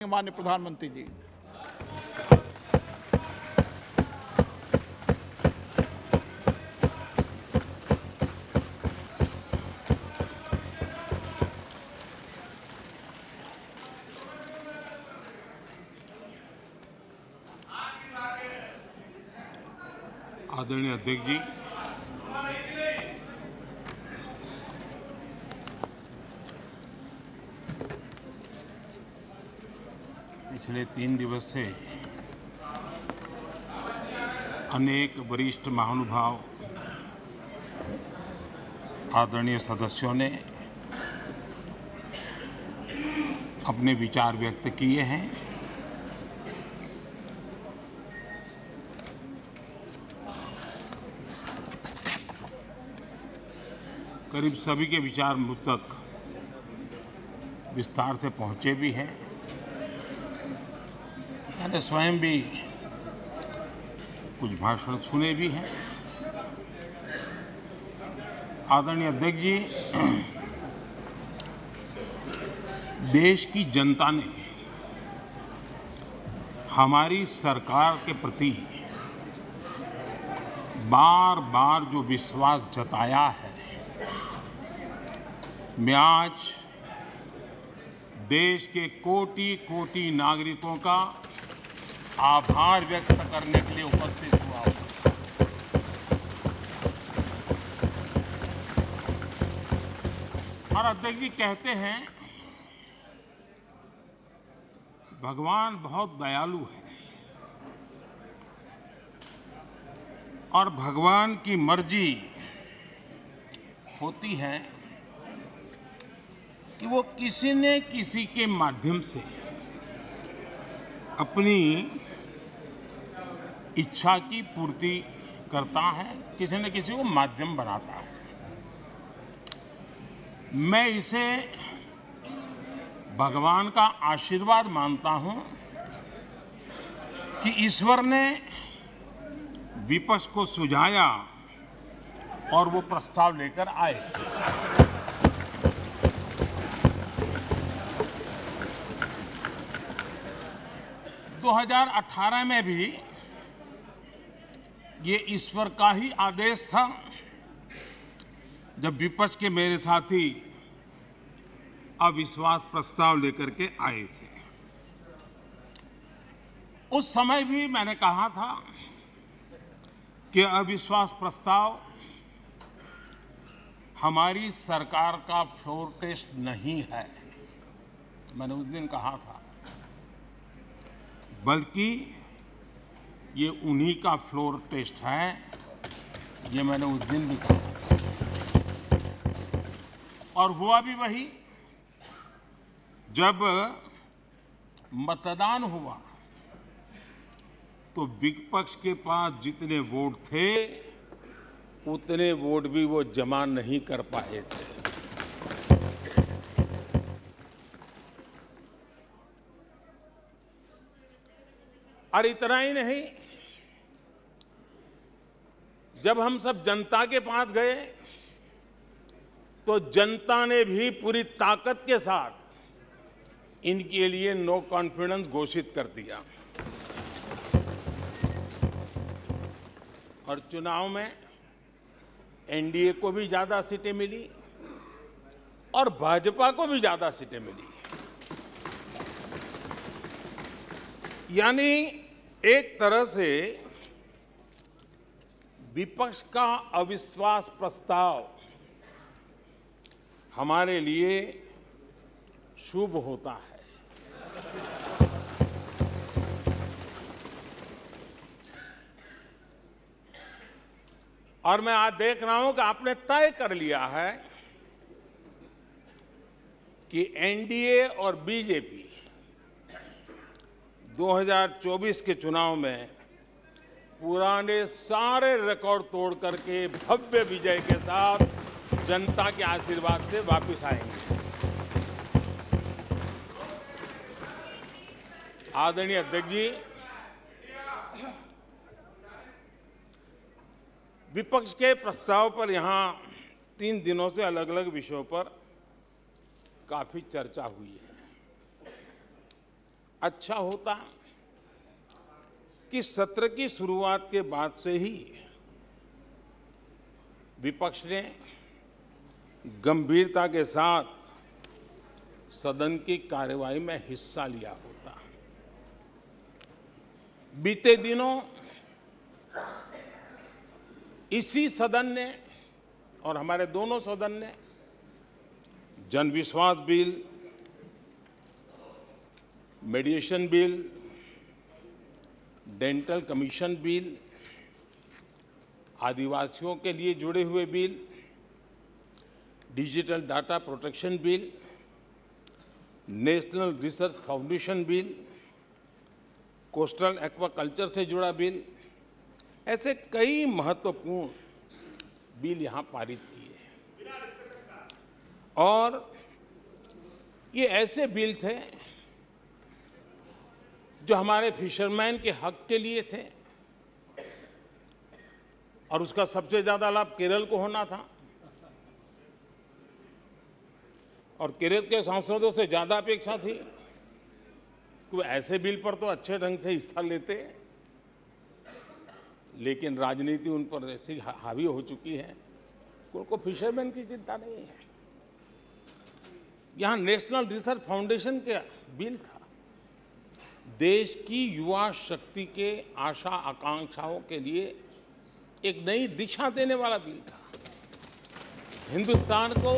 माननीय प्रधानमंत्री जी। आदरणीय अध्यक्ष जी, पिछले 3 दिवस से अनेक वरिष्ठ महानुभाव आदरणीय सदस्यों ने अपने विचार व्यक्त किए हैं। करीब सभी के विचार मुझ तक विस्तार से पहुंचे भी हैं। मैंने स्वयं भी कुछ भाषण सुने भी हैं। आदरणीय अध्यक्ष जी, देश की जनता ने हमारी सरकार के प्रति बार बार जो विश्वास जताया है, मैं आज देश के कोटि-कोटि नागरिकों का आभार व्यक्त करने के लिए उपस्थित हुआ हूं। और अध्यक्ष जी कहते हैं, भगवान बहुत दयालु है और भगवान की मर्जी होती है कि वो किसी न किसी के माध्यम से अपनी इच्छा की पूर्ति करता है, किसी न किसी को माध्यम बनाता है। मैं इसे भगवान का आशीर्वाद मानता हूं कि ईश्वर ने विपक्ष को सुझाया और वो प्रस्ताव लेकर आए। दो 2018 में भी ये ईश्वर का ही आदेश था, जब विपक्ष के मेरे साथी अविश्वास प्रस्ताव लेकर के आए थे। उस समय भी मैंने कहा था कि अविश्वास प्रस्ताव हमारी सरकार का फ्लोर टेस्ट नहीं है। मैंने उस दिन कहा था, बल्कि ये उन्हीं का फ्लोर टेस्ट है। ये मैंने उस दिन भी कहा और हुआ भी वही। जब मतदान हुआ तो विपक्ष के पास जितने वोट थे उतने वोट भी वो जमा नहीं कर पाए थे। और इतना ही नहीं, जब हम सब जनता के पास गए तो जनता ने भी पूरी ताकत के साथ इनके लिए नो कॉन्फिडेंस घोषित कर दिया। और चुनाव में एनडीए को भी ज्यादा सीटें मिली और भाजपा को भी ज्यादा सीटें मिली। यानी एक तरह से विपक्ष का अविश्वास प्रस्ताव हमारे लिए शुभ होता है। और मैं आज देख रहा हूं कि आपने तय कर लिया है कि एनडीए और बीजेपी 2024 के चुनाव में पुराने सारे रिकॉर्ड तोड़ करके भव्य विजय के साथ जनता के आशीर्वाद से वापस आएंगे। आदरणीय अध्यक्ष जी, विपक्ष के प्रस्ताव पर यहां 3 दिनों से अलग अलग विषयों पर काफी चर्चा हुई है। अच्छा होता कि सत्र की शुरुआत के बाद से ही विपक्ष ने गंभीरता के साथ सदन की कार्यवाही में हिस्सा लिया होता। बीते दिनों इसी सदन ने और हमारे दोनों सदन ने Jan Vishwas bill, mediation bill, dental commission bill, आदिवासियों के लिए जुड़े हुए bill, digital data protection bill, national research foundation bill, coastal aquaculture से जुड़ा बिल, ऐसे कई महत्वपूर्ण बिल यहाँ पारित किए। और ये ऐसे बिल थे जो हमारे फिशरमैन के हक के लिए थे और उसका सबसे ज्यादा लाभ केरल को होना था और केरल के सांसदों से ज्यादा अपेक्षा थी कि ऐसे बिल पर तो अच्छे ढंग से हिस्सा लेते, लेकिन राजनीति उन पर ऐसी हावी हो चुकी है कि उनको फिशरमैन की चिंता नहीं है। यहां नेशनल रिसर्च फाउंडेशन का बिल था, देश की युवा शक्ति के आशा आकांक्षाओं के लिए एक नई दिशा देने वाला बिल था। हिंदुस्तान को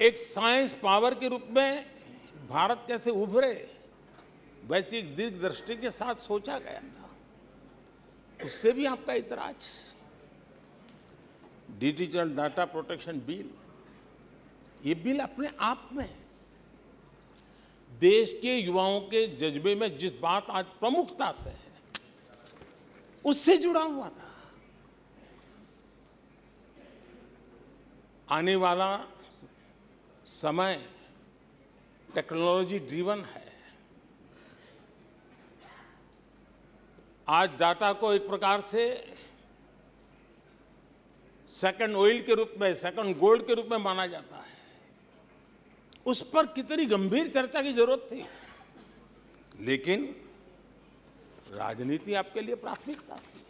एक साइंस पावर के रूप में भारत कैसे उभरे, वैश्विक दीर्घदृष्टि के साथ सोचा गया था। उससे भी आपका इतराज। डिजिटल डाटा प्रोटेक्शन बिल, ये बिल अपने आप में देश के युवाओं के जज्बे में जिस बात आज प्रमुखता से है उससे जुड़ा हुआ था। आने वाला समय टेक्नोलॉजी ड्रिवन है। आज डाटा को एक प्रकार से सेकंड ऑयल के रूप में, सेकंड गोल्ड के रूप में माना जाता है। उस पर कितनी गंभीर चर्चा की जरूरत थी, लेकिन राजनीति आपके लिए प्राथमिकता थी।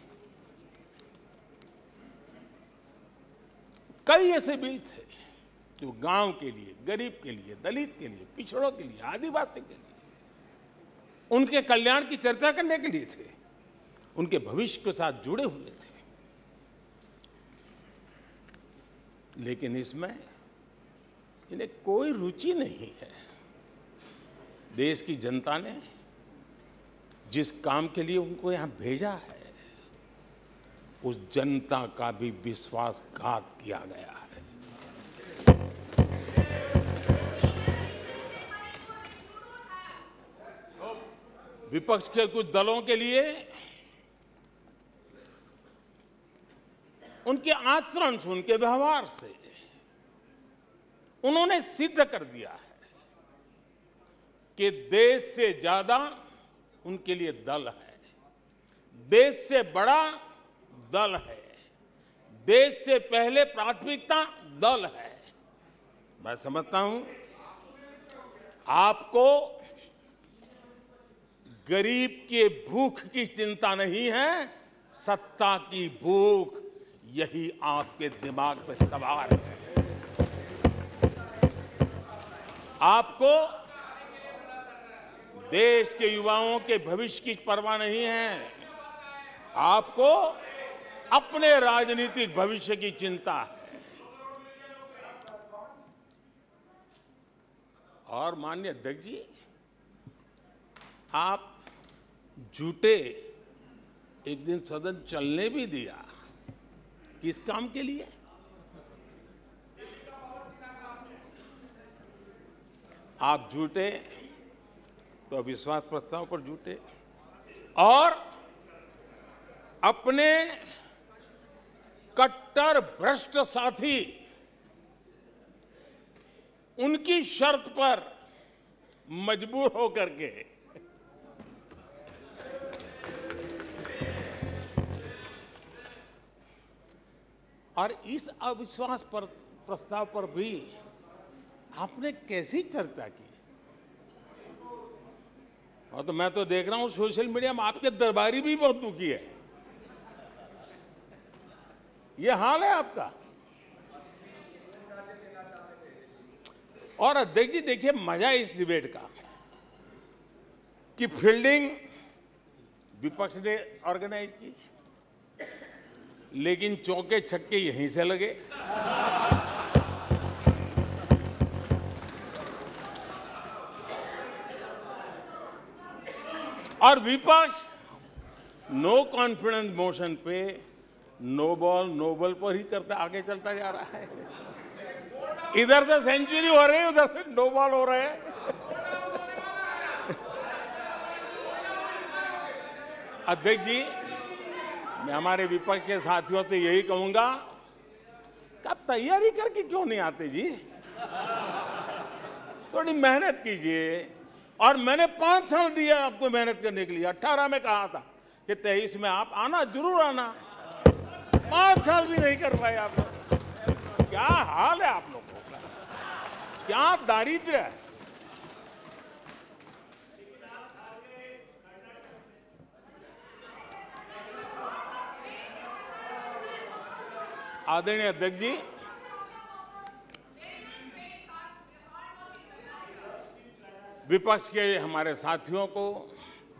कई ऐसे बिल थे जो गांव के लिए, गरीब के लिए, दलित के लिए, पिछड़ों के लिए, आदिवासी के लिए, उनके कल्याण की चर्चा करने के लिए थे, उनके भविष्य के साथ जुड़े हुए थे। लेकिन इसमें इन्हें कोई रुचि नहीं है। देश की जनता ने जिस काम के लिए उनको यहां भेजा है, उस जनता का भी विश्वासघात किया गया है। विपक्ष के कुछ दलों के लिए उनके आचरण से, उनके व्यवहार से उन्होंने सिद्ध कर दिया है कि देश से ज्यादा उनके लिए दल है, देश से बड़ा दल है, देश से पहले प्राथमिकता दल है। मैं समझता हूं आपको गरीब के भूख की चिंता नहीं है, सत्ता की भूख, यही आपके दिमाग पे सवार है। आपको देश के युवाओं के भविष्य की परवाह नहीं है, आपको अपने राजनीतिक भविष्य की चिंता है। और माननीय अध्यक्ष जी, आप झूठे एक दिन सदन चलने भी दिया, किस काम के लिए? आप झूठे तो अविश्वास प्रस्ताव पर झूठे और अपने कट्टर भ्रष्ट साथी उनकी शर्त पर मजबूर होकर के और इस अविश्वास पर प्रस्ताव पर भी आपने कैसी चर्चा की? और तो मैं तो देख रहा हूं सोशल मीडिया में आपके दरबारी भी बहुत दुखी है। ये हाल है आपका। और अध्यक्ष जी देखिए, मजा इस डिबेट का कि फील्डिंग विपक्ष ने ऑर्गेनाइज की, लेकिन चौके छक्के यहीं से लगे। और विपक्ष नो कॉन्फिडेंस मोशन पे नो बॉल नो बॉल पर ही करता आगे चलता जा रहा है। इधर से सेंचुरी हो रही है, उधर से नो बॉल हो रहे हैं। अध्यक्ष जी, मैं हमारे विपक्ष के साथियों से यही कहूंगा कि आप तैयारी करके क्यों नहीं आते जी? थोड़ी मेहनत कीजिए। और मैंने 5 साल दिया आपको मेहनत करने के लिए। 18 में कहा था कि 23 में आप आना, जरूर आना। 5 साल भी नहीं कर पाए आप लोग। क्या हाल है आप लोगों का, क्या दारिद्र्य है। आदरणीय अध्यक्ष जी, विपक्ष के हमारे साथियों को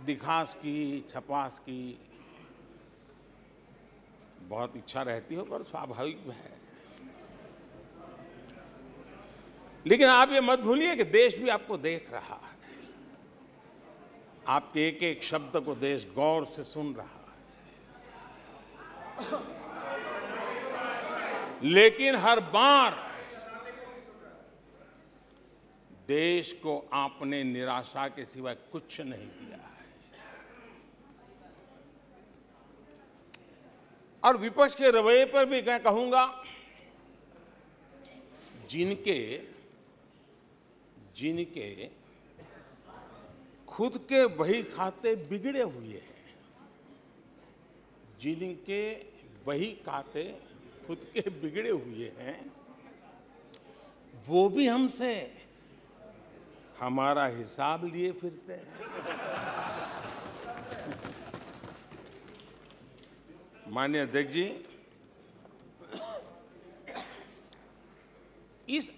दिखास की, छपास की बहुत इच्छा रहती हो, पर स्वाभाविक है। लेकिन आप ये मत भूलिए कि देश भी आपको देख रहा है। आपके एक एक शब्द को देश गौर से सुन रहा है। लेकिन हर बार देश को आपने निराशा के सिवाय कुछ नहीं दिया है। और विपक्ष के रवैये पर भी मैं कहूंगा, जिनके खुद के बही खाते बिगड़े हुए हैं, जिनके बही खाते खुद के बिगड़े हुए हैं, वो भी हमसे हमारा हिसाब लिए फिरते हैं। माननीय अध्यक्ष जी, इस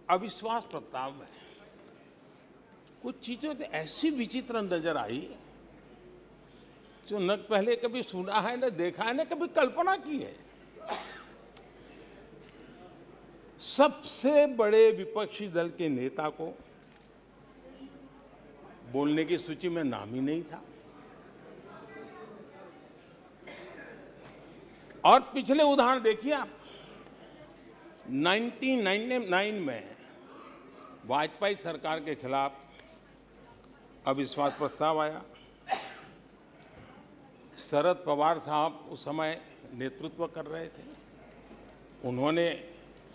अविश्वास प्रस्ताव में कुछ चीजें तो ऐसी विचित्र नजर आई जो न पहले कभी सुना है, न देखा है, न कभी कल्पना की है। सबसे बड़े विपक्षी दल के नेता को बोलने की सूची में नाम ही नहीं था। और पिछले उदाहरण देखिए आप। 1999 में वाजपेयी सरकार के खिलाफ अविश्वास प्रस्ताव आया। शरद पवार साहब उस समय नेतृत्व कर रहे थे। उन्होंने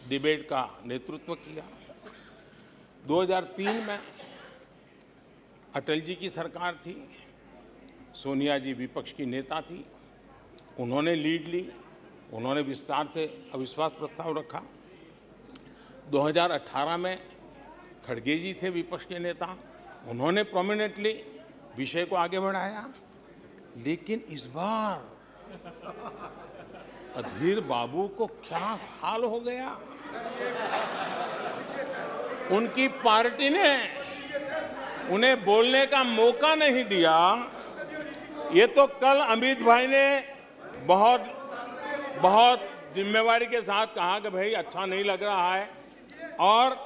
डिबेट का नेतृत्व किया। 2003 में अटल जी की सरकार थी। सोनिया जी विपक्ष की नेता थी। उन्होंने लीड ली। उन्होंने विस्तार से अविश्वास प्रस्ताव रखा। 2018 में खड़गे जी थे विपक्ष के नेता। उन्होंने प्रोमिनेंटली विषय को आगे बढ़ाया। लेकिन इस बार अधीर बाबू को क्या हाल हो गया। उनकी पार्टी ने उन्हें बोलने का मौका नहीं दिया। ये तो कल अमित भाई ने बहुत जिम्मेवारी के साथ कहा कि भाई अच्छा नहीं लग रहा है, और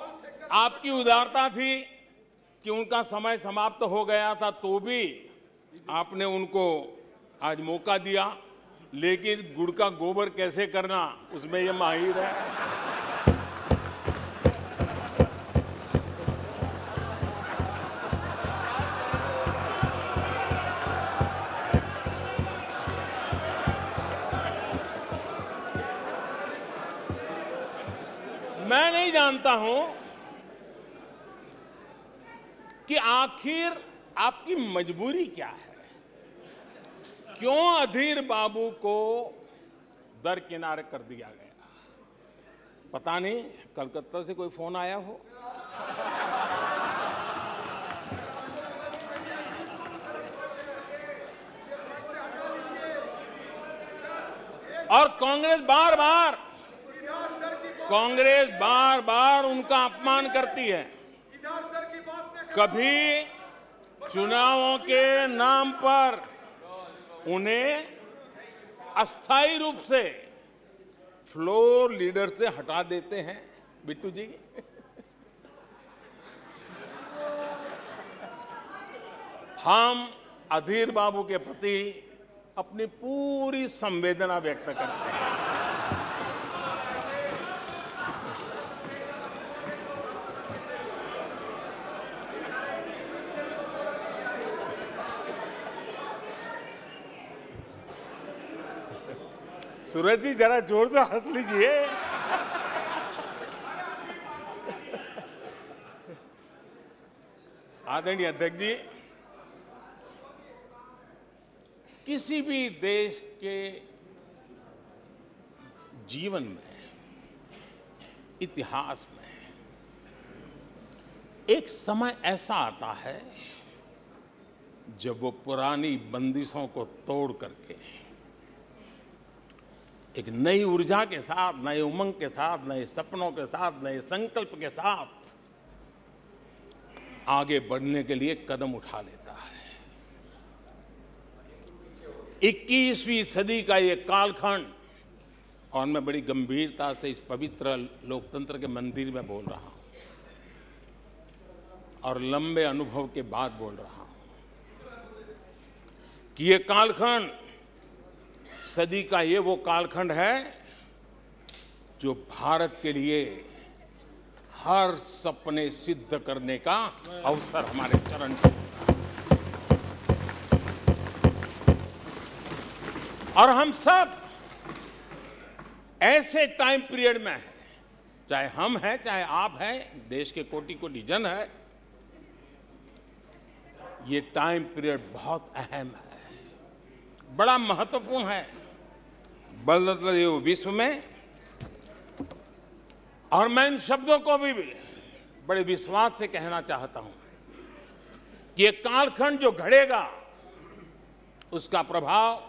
आपकी उदारता थी कि उनका समय समाप्त हो गया था तो भी आपने उनको आज मौका दिया। लेकिन गुड़ का गोबर कैसे करना, उसमें ये माहिर है। मैं नहीं जानता हूं कि आखिर आपकी मजबूरी क्या है। क्यों अधीर बाबू को दरकिनार कर दिया गया? पता नहीं कलकत्ता से कोई फोन आया हो। और कांग्रेस बार बार उनका अपमान करती है। कभी चुनावों के नाम पर उन्हें अस्थायी रूप से फ्लोर लीडर से हटा देते हैं। बिट्टू जी, हम अधीर बाबू के प्रति अपनी पूरी संवेदना व्यक्त करते हैं। सूरज जी, जरा जोर से हंस लीजिए। आदरणीय अध्यक्ष जी, किसी भी देश के जीवन में, इतिहास में एक समय ऐसा आता है जब वो पुरानी बंदिशों को तोड़ करके एक नई ऊर्जा के साथ, नए उमंग के साथ, नए सपनों के साथ, नए संकल्प के साथ आगे बढ़ने के लिए कदम उठा लेता है। 21वीं सदी का ये कालखंड, और मैं बड़ी गंभीरता से इस पवित्र लोकतंत्र के मंदिर में बोल रहा हूं और लंबे अनुभव के बाद बोल रहा हूं कि ये कालखंड, सदी का ये वो कालखंड है जो भारत के लिए हर सपने सिद्ध करने का अवसर हमारे चरण में। और हम सब ऐसे टाइम पीरियड में हैं, चाहे हम हैं, चाहे आप हैं, देश के कोटि कोटि जन है। ये टाइम पीरियड बहुत अहम है, बड़ा महत्वपूर्ण है बदलते हुए विश्व में। और मैं इन शब्दों को भी बड़े विश्वास से कहना चाहता हूं कि ये कालखंड जो घड़ेगा, उसका प्रभाव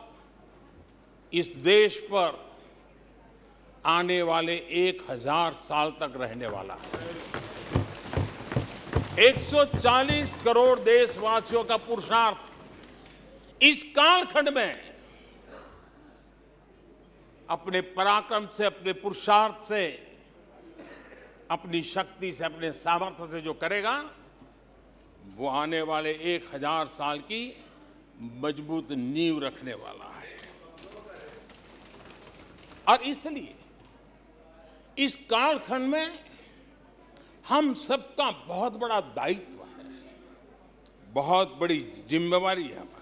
इस देश पर आने वाले 1000 साल तक रहने वाला है। 140 करोड़ देशवासियों का पुरुषार्थ इस कालखंड में अपने पराक्रम से, अपने पुरुषार्थ से, अपनी शक्ति से, अपने सामर्थ्य से जो करेगा, वो आने वाले 1000 साल की मजबूत नींव रखने वाला है। और इसलिए इस कालखंड में हम सबका बहुत बड़ा दायित्व है, बहुत बड़ी जिम्मेवारी है हमारी।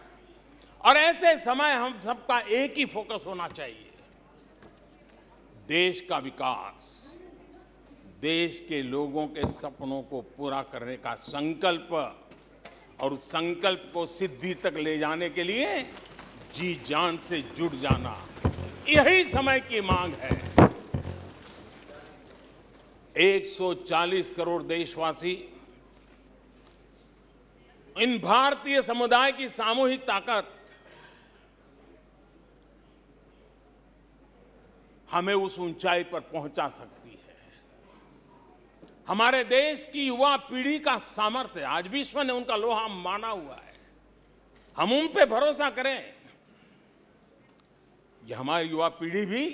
और ऐसे समय हम सबका एक ही फोकस होना चाहिए, देश का विकास, देश के लोगों के सपनों को पूरा करने का संकल्प, और उस संकल्प को सिद्धि तक ले जाने के लिए जी जान से जुट जाना, यही समय की मांग है। 140 करोड़ देशवासी, इन भारतीय समुदाय की सामूहिक ताकत हमें उस ऊंचाई पर पहुंचा सकती है। हमारे देश की युवा पीढ़ी का सामर्थ्य, आज विश्व ने उनका लोहा माना हुआ है। हम उन पे भरोसा करें। ये हमारी युवा पीढ़ी भी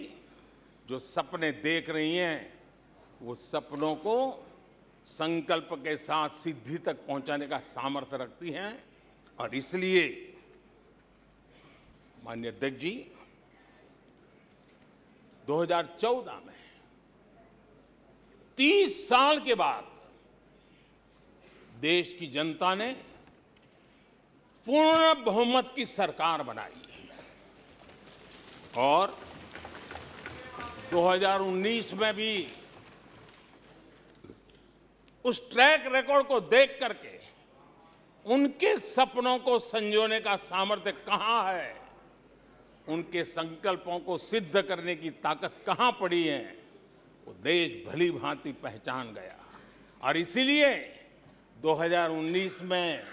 जो सपने देख रही हैं, वो सपनों को संकल्प के साथ सिद्धि तक पहुंचाने का सामर्थ्य रखती हैं। और इसलिए माननीय अध्यक्ष जी, 2014 में 30 साल के बाद देश की जनता ने पूर्ण बहुमत की सरकार बनाई और 2019 में भी उस ट्रैक रिकॉर्ड को देख करके उनके सपनों को संजोने का सामर्थ्य कहां है, उनके संकल्पों को सिद्ध करने की ताकत कहां पड़ी है, वो देश भली भांति पहचान गया। और इसीलिए 2019 में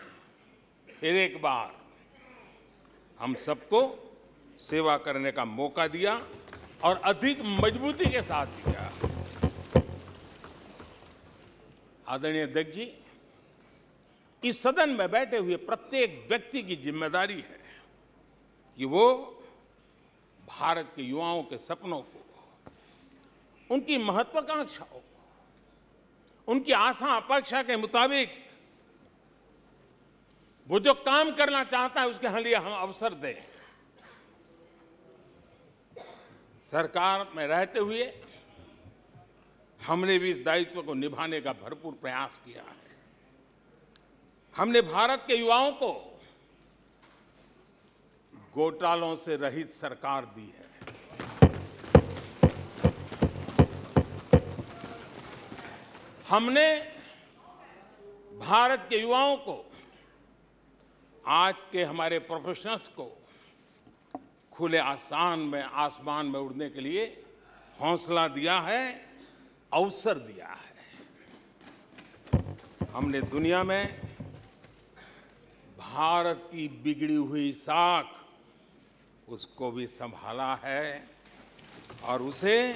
फिर एक बार हम सबको सेवा करने का मौका दिया और अधिक मजबूती के साथ दिया। आदरणीय अध्यक्ष जी, इस सदन में बैठे हुए प्रत्येक व्यक्ति की जिम्मेदारी है कि वो भारत के युवाओं के सपनों को, उनकी महत्वाकांक्षाओं को, उनकी आशा अपेक्षा के मुताबिक वो जो काम करना चाहता है उसके लिए हम अवसर दें। सरकार में रहते हुए हमने भी इस दायित्व को निभाने का भरपूर प्रयास किया है। हमने भारत के युवाओं को घोटालों से रहित सरकार दी है। हमने भारत के युवाओं को, आज के हमारे प्रोफेशनल्स को खुले आसमान में उड़ने के लिए हौसला दिया है, अवसर दिया है। हमने दुनिया में भारत की बिगड़ी हुई साख, उसको भी संभाला है और उसे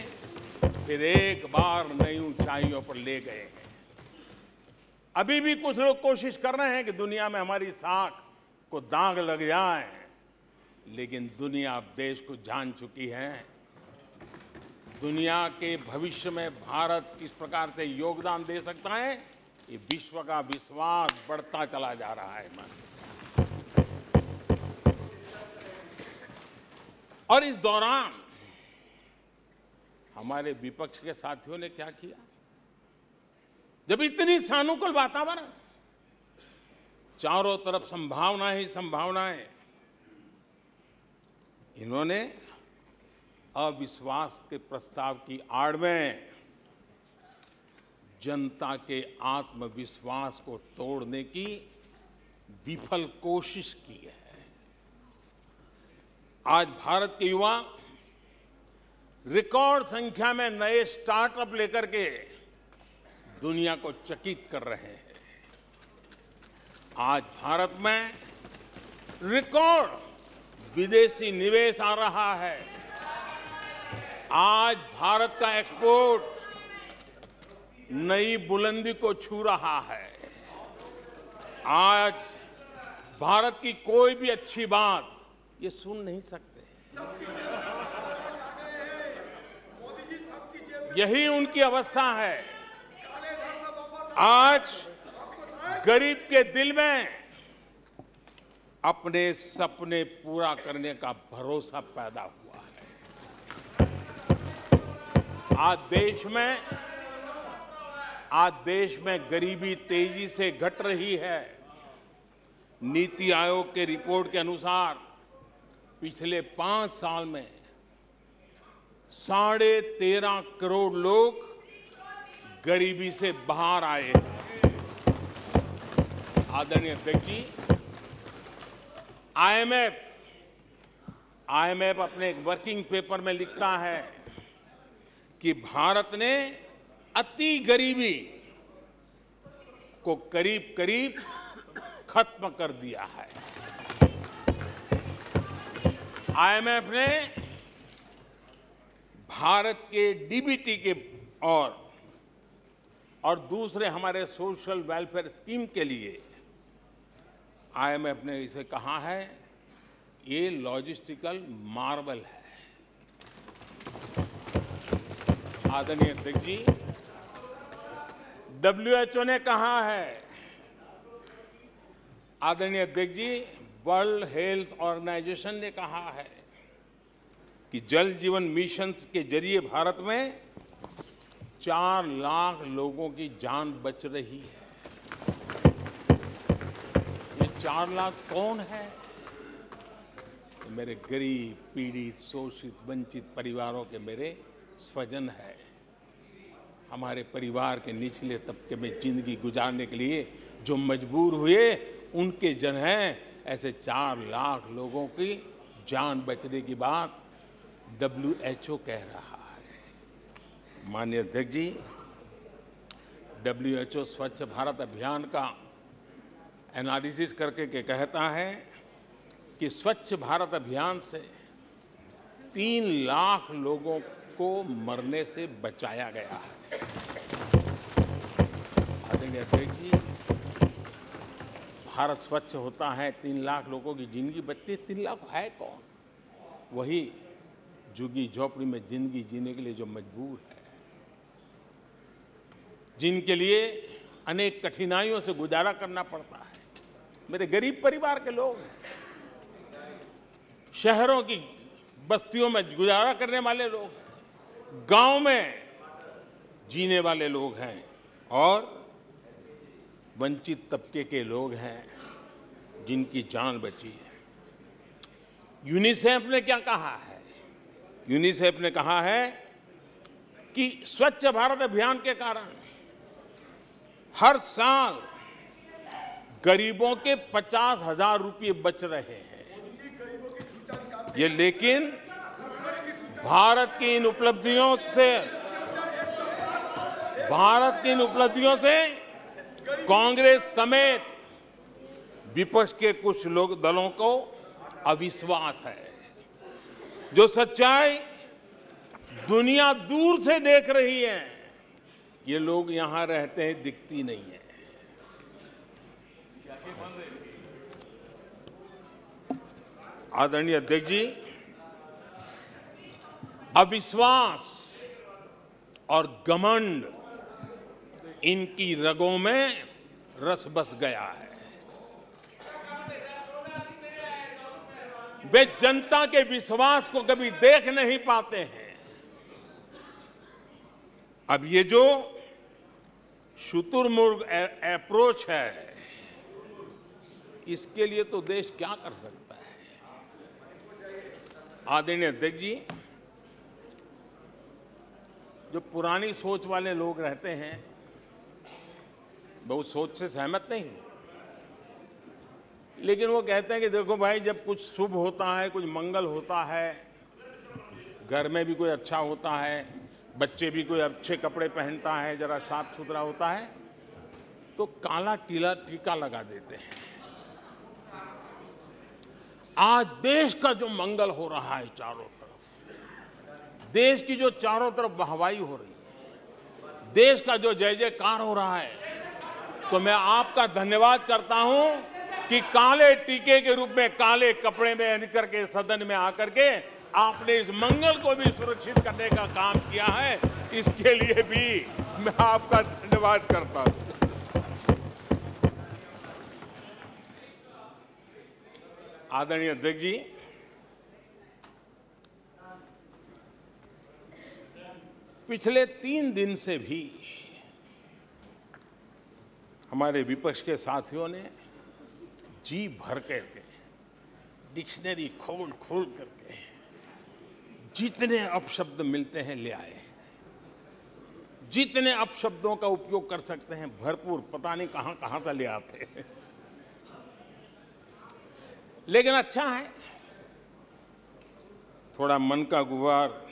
फिर एक बार नई ऊंचाइयों पर ले गए हैं। अभी भी कुछ लोग कोशिश कर रहे हैं कि दुनिया में हमारी साख को दाग लग जाए, लेकिन दुनिया अब देश को जान चुकी है। दुनिया के भविष्य में भारत किस प्रकार से योगदान दे सकता है, ये विश्व का विश्वास बढ़ता चला जा रहा है। और इस दौरान हमारे विपक्ष के साथियों ने क्या किया? जब इतनी सानुकूल वातावरण, चारों तरफ संभावनाएं ही संभावनाएं, इन्होंने अविश्वास के प्रस्ताव की आड़ में जनता के आत्मविश्वास को तोड़ने की विफल कोशिश की है। आज भारत के युवा रिकॉर्ड संख्या में नए स्टार्टअप लेकर के दुनिया को चकित कर रहे हैं। आज भारत में रिकॉर्ड विदेशी निवेश आ रहा है। आज भारत का एक्सपोर्ट नई बुलंदी को छू रहा है। आज भारत की कोई भी अच्छी बात ये सुन नहीं सकते। यही उनकी अवस्था है। आज गरीब के दिल में अपने सपने पूरा करने का भरोसा पैदा हुआ है। आज देश में गरीबी तेजी से घट रही है। नीति आयोग के रिपोर्ट के अनुसार पिछले 5 साल में 13.5 करोड़ लोग गरीबी से बाहर आए हैं। आदरणीय अध्यक्ष जी, आईएमएफ अपने एक वर्किंग पेपर में लिखता है कि भारत ने अति गरीबी को करीब करीब खत्म कर दिया है। आईएमएफ ने भारत के डीबीटी के और दूसरे हमारे सोशल वेलफेयर स्कीम के लिए आईएमएफ ने इसे कहा है, ये लॉजिस्टिकल मार्वल है। आदरणीय अध्यक्ष जी, डब्ल्यूएचओ ने कहा है, आदरणीय अध्यक्ष जी, वर्ल्ड हेल्थ ऑर्गेनाइजेशन ने कहा है कि जल जीवन मिशन के जरिए भारत में 4 लाख लोगों की जान बच रही है। ये 4 लाख कौन है? मेरे गरीब, पीड़ित, शोषित, वंचित परिवारों के मेरे स्वजन है। हमारे परिवार के निचले तबके में जिंदगी गुजारने के लिए जो मजबूर हुए, उनके जन हैं। ऐसे 4 लाख लोगों की जान बचने की बात डब्ल्यूएचओ कह रहा है। माननीय अध्यक्ष जी, डब्ल्यूएचओ स्वच्छ भारत अभियान का एनालिसिस करके कहता है कि स्वच्छ भारत अभियान से 3 लाख लोगों को मरने से बचाया गया है। आदरणीय अध्यक्ष जी, भारत स्वच्छ होता है, 3 लाख लोगों की जिंदगी बचती है। 3 लाख है कौन? वही झुग्गी झोपड़ी में जिंदगी जीने के लिए जो मजबूर है, जिनके लिए अनेक कठिनाइयों से गुजारा करना पड़ता है। मेरे गरीब परिवार के लोग हैं, शहरों की बस्तियों में गुजारा करने वाले लोग, गांव में जीने वाले लोग हैं और वंचित तबके के लोग हैं जिनकी जान बची है। यूनिसेफ ने क्या कहा है? यूनिसेफ ने कहा है कि स्वच्छ भारत अभियान के कारण हर साल गरीबों के 50,000 रुपये बच रहे हैं। ये लेकिन भारत की इन उपलब्धियों से कांग्रेस समेत विपक्ष के कुछ लोग दलों को अविश्वास है। जो सच्चाई दुनिया दूर से देख रही है, ये लोग यहां रहते हैं दिखती नहीं है। आदरणीय अध्यक्ष जी, अविश्वास और घमंड इनकी रगों में रस बस गया है। वे जनता के विश्वास को कभी देख नहीं पाते हैं। अब ये जो शुतुरमुर्ग अप्रोच है, इसके लिए तो देश क्या कर सकता है? आदरणीय अध्यक्ष जी, जो पुरानी सोच वाले लोग रहते हैं, मैं उस सोच से सहमत नहीं हूं, लेकिन वो कहते हैं कि देखो भाई, जब कुछ शुभ होता है, कुछ मंगल होता है, घर में भी कोई अच्छा होता है, बच्चे भी कोई अच्छे कपड़े पहनता है, जरा साफ सुथरा होता है, तो काला टीका लगा देते हैं। आज देश का जो मंगल हो रहा है चारों तरफ, देश की जो चारों तरफ वाहवाही हो रही है, देश का जो जय जयकार हो रहा है, तो मैं आपका धन्यवाद करता हूं कि काले टीके के रूप में काले कपड़े में निकल के सदन में आकर के आपने इस मंगल को भी सुरक्षित करने का काम किया है। इसके लिए भी मैं आपका धन्यवाद करता हूं। आदरणीय अध्यक्ष जी, पिछले 3 दिन से भी हमारे विपक्ष के साथियों ने जी भर करके, डिक्शनरी खोल खोल करके जितने अपशब्द मिलते हैं ले आए, जितने अपशब्दों का उपयोग कर सकते हैं भरपूर, पता नहीं कहां से ले आते हैं। लेकिन अच्छा है, थोड़ा मन का गुबार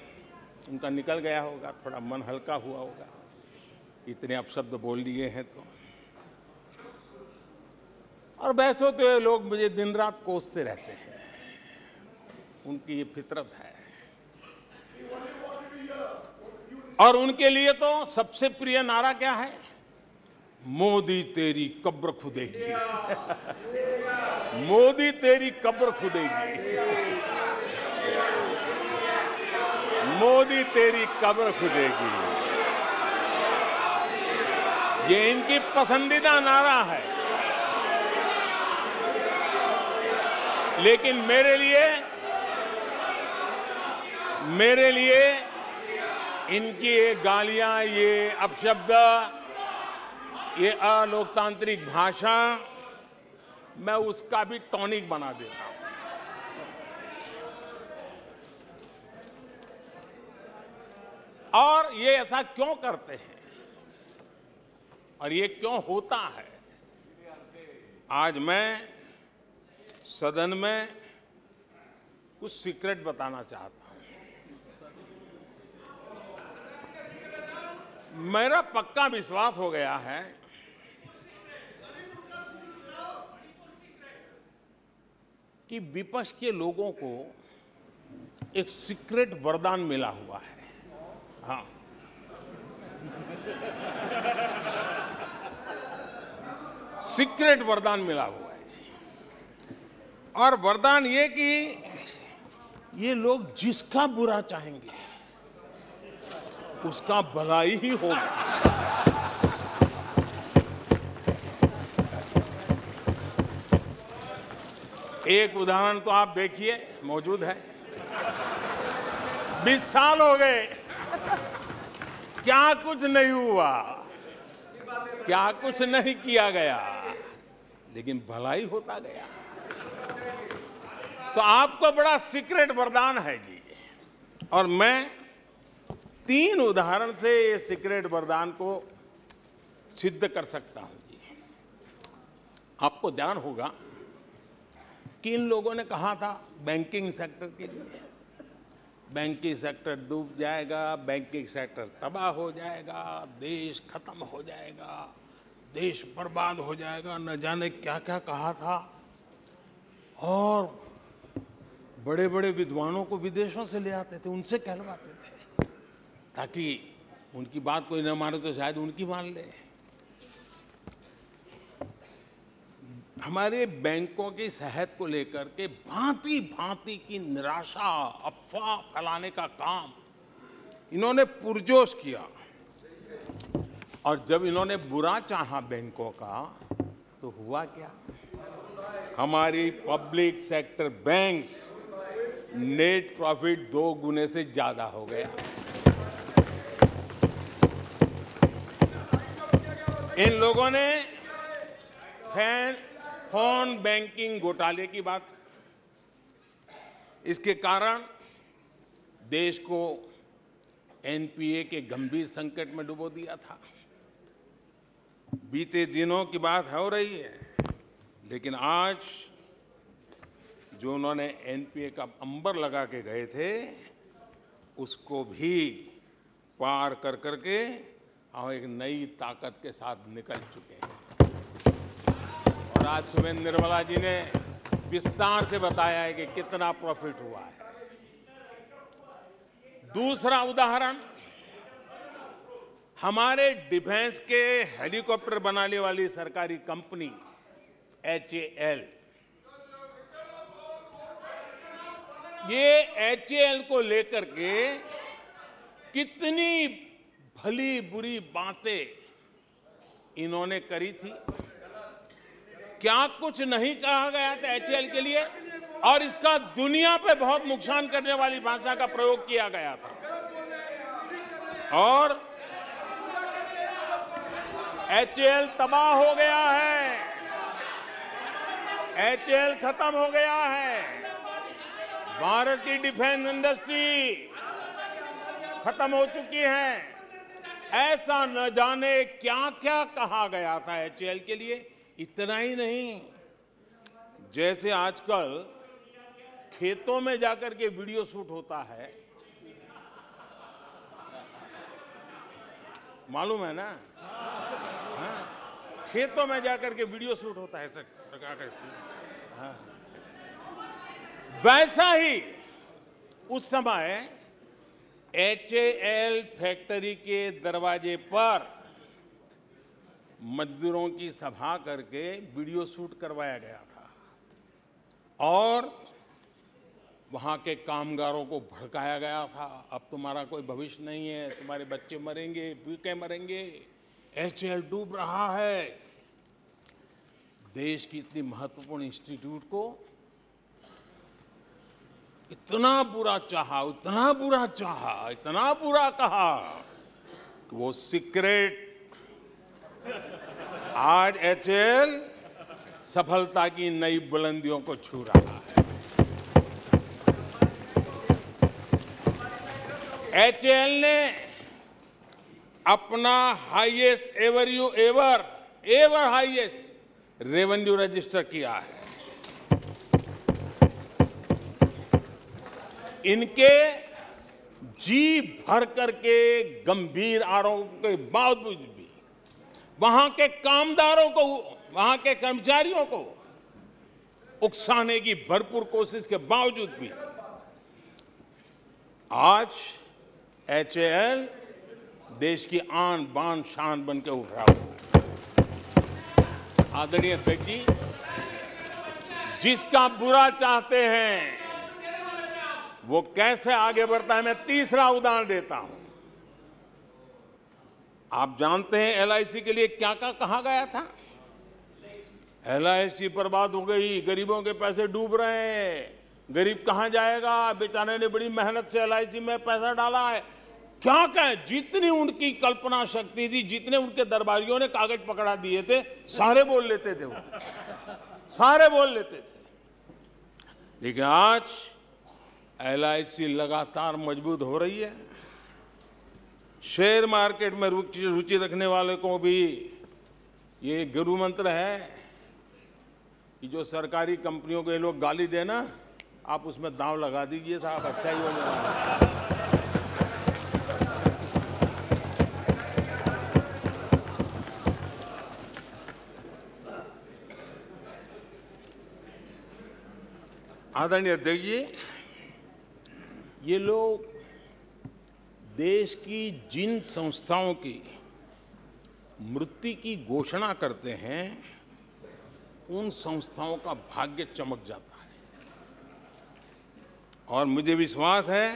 उनका निकल गया होगा, थोड़ा मन हल्का हुआ होगा, इतने अपशब्द बोल दिए हैं तो। और वैसे तो ये लोग मुझे दिन रात कोसते रहते हैं, उनकी ये फितरत है। और उनके लिए तो सबसे प्रिय नारा क्या है? मोदी तेरी कब्र खुदेगी। मोदी तेरी कब्र खुदेगी, मोदी तेरी कब्र खुदेगी, ये इनकी पसंदीदा नारा है। लेकिन मेरे लिए इनकी ये गालियां, ये अपशब्द, ये अलोकतांत्रिक भाषा, मैं उसका भी टॉनिक बना देता हूं। और ये ऐसा क्यों करते हैं और ये क्यों होता है? आज मैं सदन में कुछ सीक्रेट बताना चाहता हूं। मेरा पक्का विश्वास हो गया है कि विपक्ष के लोगों को एक सीक्रेट वरदान मिला हुआ है। हाँ, सीक्रेट वरदान मिला हुआ है जी। और वरदान ये कि ये लोग जिसका बुरा चाहेंगे उसका भलाई ही होगा। एक उदाहरण तो आप देखिए, मौजूद है। 20 साल हो गए, क्या कुछ नहीं हुआ, क्या कुछ नहीं किया गया, लेकिन भलाई होता गया। तो आपको बड़ा सीक्रेट वरदान है जी। और मैं 3 उदाहरण से ये सीक्रेट वरदान को सिद्ध कर सकता हूं जी। आपको ध्यान होगा कि इन लोगों ने कहा था बैंकिंग सेक्टर के लिए, बैंकिंग सेक्टर डूब जाएगा, बैंकिंग सेक्टर तबाह हो जाएगा, देश खत्म हो जाएगा, देश बर्बाद हो जाएगा, न जाने क्या क्या कहा था। और बड़े बड़े विद्वानों को विदेशों से ले आते थे, उनसे कहलवाते थे, ताकि उनकी बात कोई न माने तो शायद उनकी मान ले। हमारे बैंकों की सेहत को लेकर के भांति भांति की निराशा, अफवाह फैलाने का काम इन्होंने पुरजोश किया। और जब इन्होंने बुरा चाहा बैंकों का, तो हुआ क्या? हमारी public sector banks net profit 2 गुने से ज्यादा हो गया। इन लोगों ने फोन बैंकिंग घोटाले की बात, इसके कारण देश को एनपीए के गंभीर संकट में डुबो दिया था। बीते दिनों की बात हो रही है, लेकिन आज जो उन्होंने एनपीए का अंबर लगा के गए थे, उसको भी पार कर करके हम एक नई ताकत के साथ निकल चुके हैं। और आज सुबह निर्मला जी ने विस्तार से बताया है कि कितना प्रॉफिट हुआ है। दूसरा उदाहरण, हमारे डिफेंस के हेलीकॉप्टर बनाने वाली सरकारी कंपनी HAL, ये HAL को लेकर के कितनी भली बुरी बातें इन्होंने करी थी। क्या कुछ नहीं कहा गया था HAL के लिए, और इसका दुनिया पे बहुत नुकसान करने वाली भाषा का प्रयोग किया गया था। और HAL तबाह हो गया है, HAL खत्म हो गया है, भारत की डिफेंस इंडस्ट्री खत्म हो चुकी है। ऐसा न जाने क्या क्या कहा गया था HAL के लिए। इतना ही नहीं, जैसे आजकल खेतों में जाकर के वीडियो शूट होता है, मालूम है ना? हाँ, खेतों में जाकर के वीडियो शूट होता है, हाँ। वैसा ही उस समय HAL फैक्ट्री के दरवाजे पर मजदूरों की सभा करके वीडियो शूट करवाया गया था और वहां के कामगारों को भड़काया गया था। अब तुम्हारा कोई भविष्य नहीं है, तुम्हारे बच्चे मरेंगे, भूखे मरेंगे, HAL डूब रहा है। देश की इतनी महत्वपूर्ण इंस्टीट्यूट को इतना बुरा चाहा, इतना बुरा चाहा, इतना बुरा कहा कि वो सीक्रेट आज HAL सफलता की नई बुलंदियों को छू रहा है। HAL ने अपना highest ever highest revenue register किया है। इनके जी भर करके गंभीर आरोप के बावजूद भी वहां के कामदारों को, वहां के कर्मचारियों को उकसाने की भरपूर कोशिश के बावजूद भी आज HAL देश की आन बान शान बन के उठ रहा है। आदरणीय अध्यक्ष जी, जिसका बुरा चाहते हैं वो कैसे आगे बढ़ता है, मैं तीसरा उदाहरण देता हूं। आप जानते हैं LIC के लिए क्या क्या कहा गया था? LIC बर्बाद हो गई, गरीबों के पैसे डूब रहे हैं, गरीब कहां जाएगा, बेचारे ने बड़ी मेहनत से LIC में पैसा डाला है। क्या कहें, जितनी उनकी कल्पना शक्ति थी, जितने उनके दरबारियों ने कागज पकड़ा दिए थे, सारे बोल लेते थे वो, सारे बोल लेते थे। लेकिन आज LIC लगातार मजबूत हो रही है। शेयर मार्केट में रुचि रखने वाले को भी ये गुरु मंत्र है कि जो सरकारी कंपनियों को ये लोग गाली देना, आप उसमें दांव लगा दीजिए साहब, अच्छा ही होने वाला है। आदरणीय अध्यक्ष जी, ये लोग देश की जिन संस्थाओं की मृत्यु की घोषणा करते हैं, उन संस्थाओं का भाग्य चमक जाता है। और मुझे विश्वास है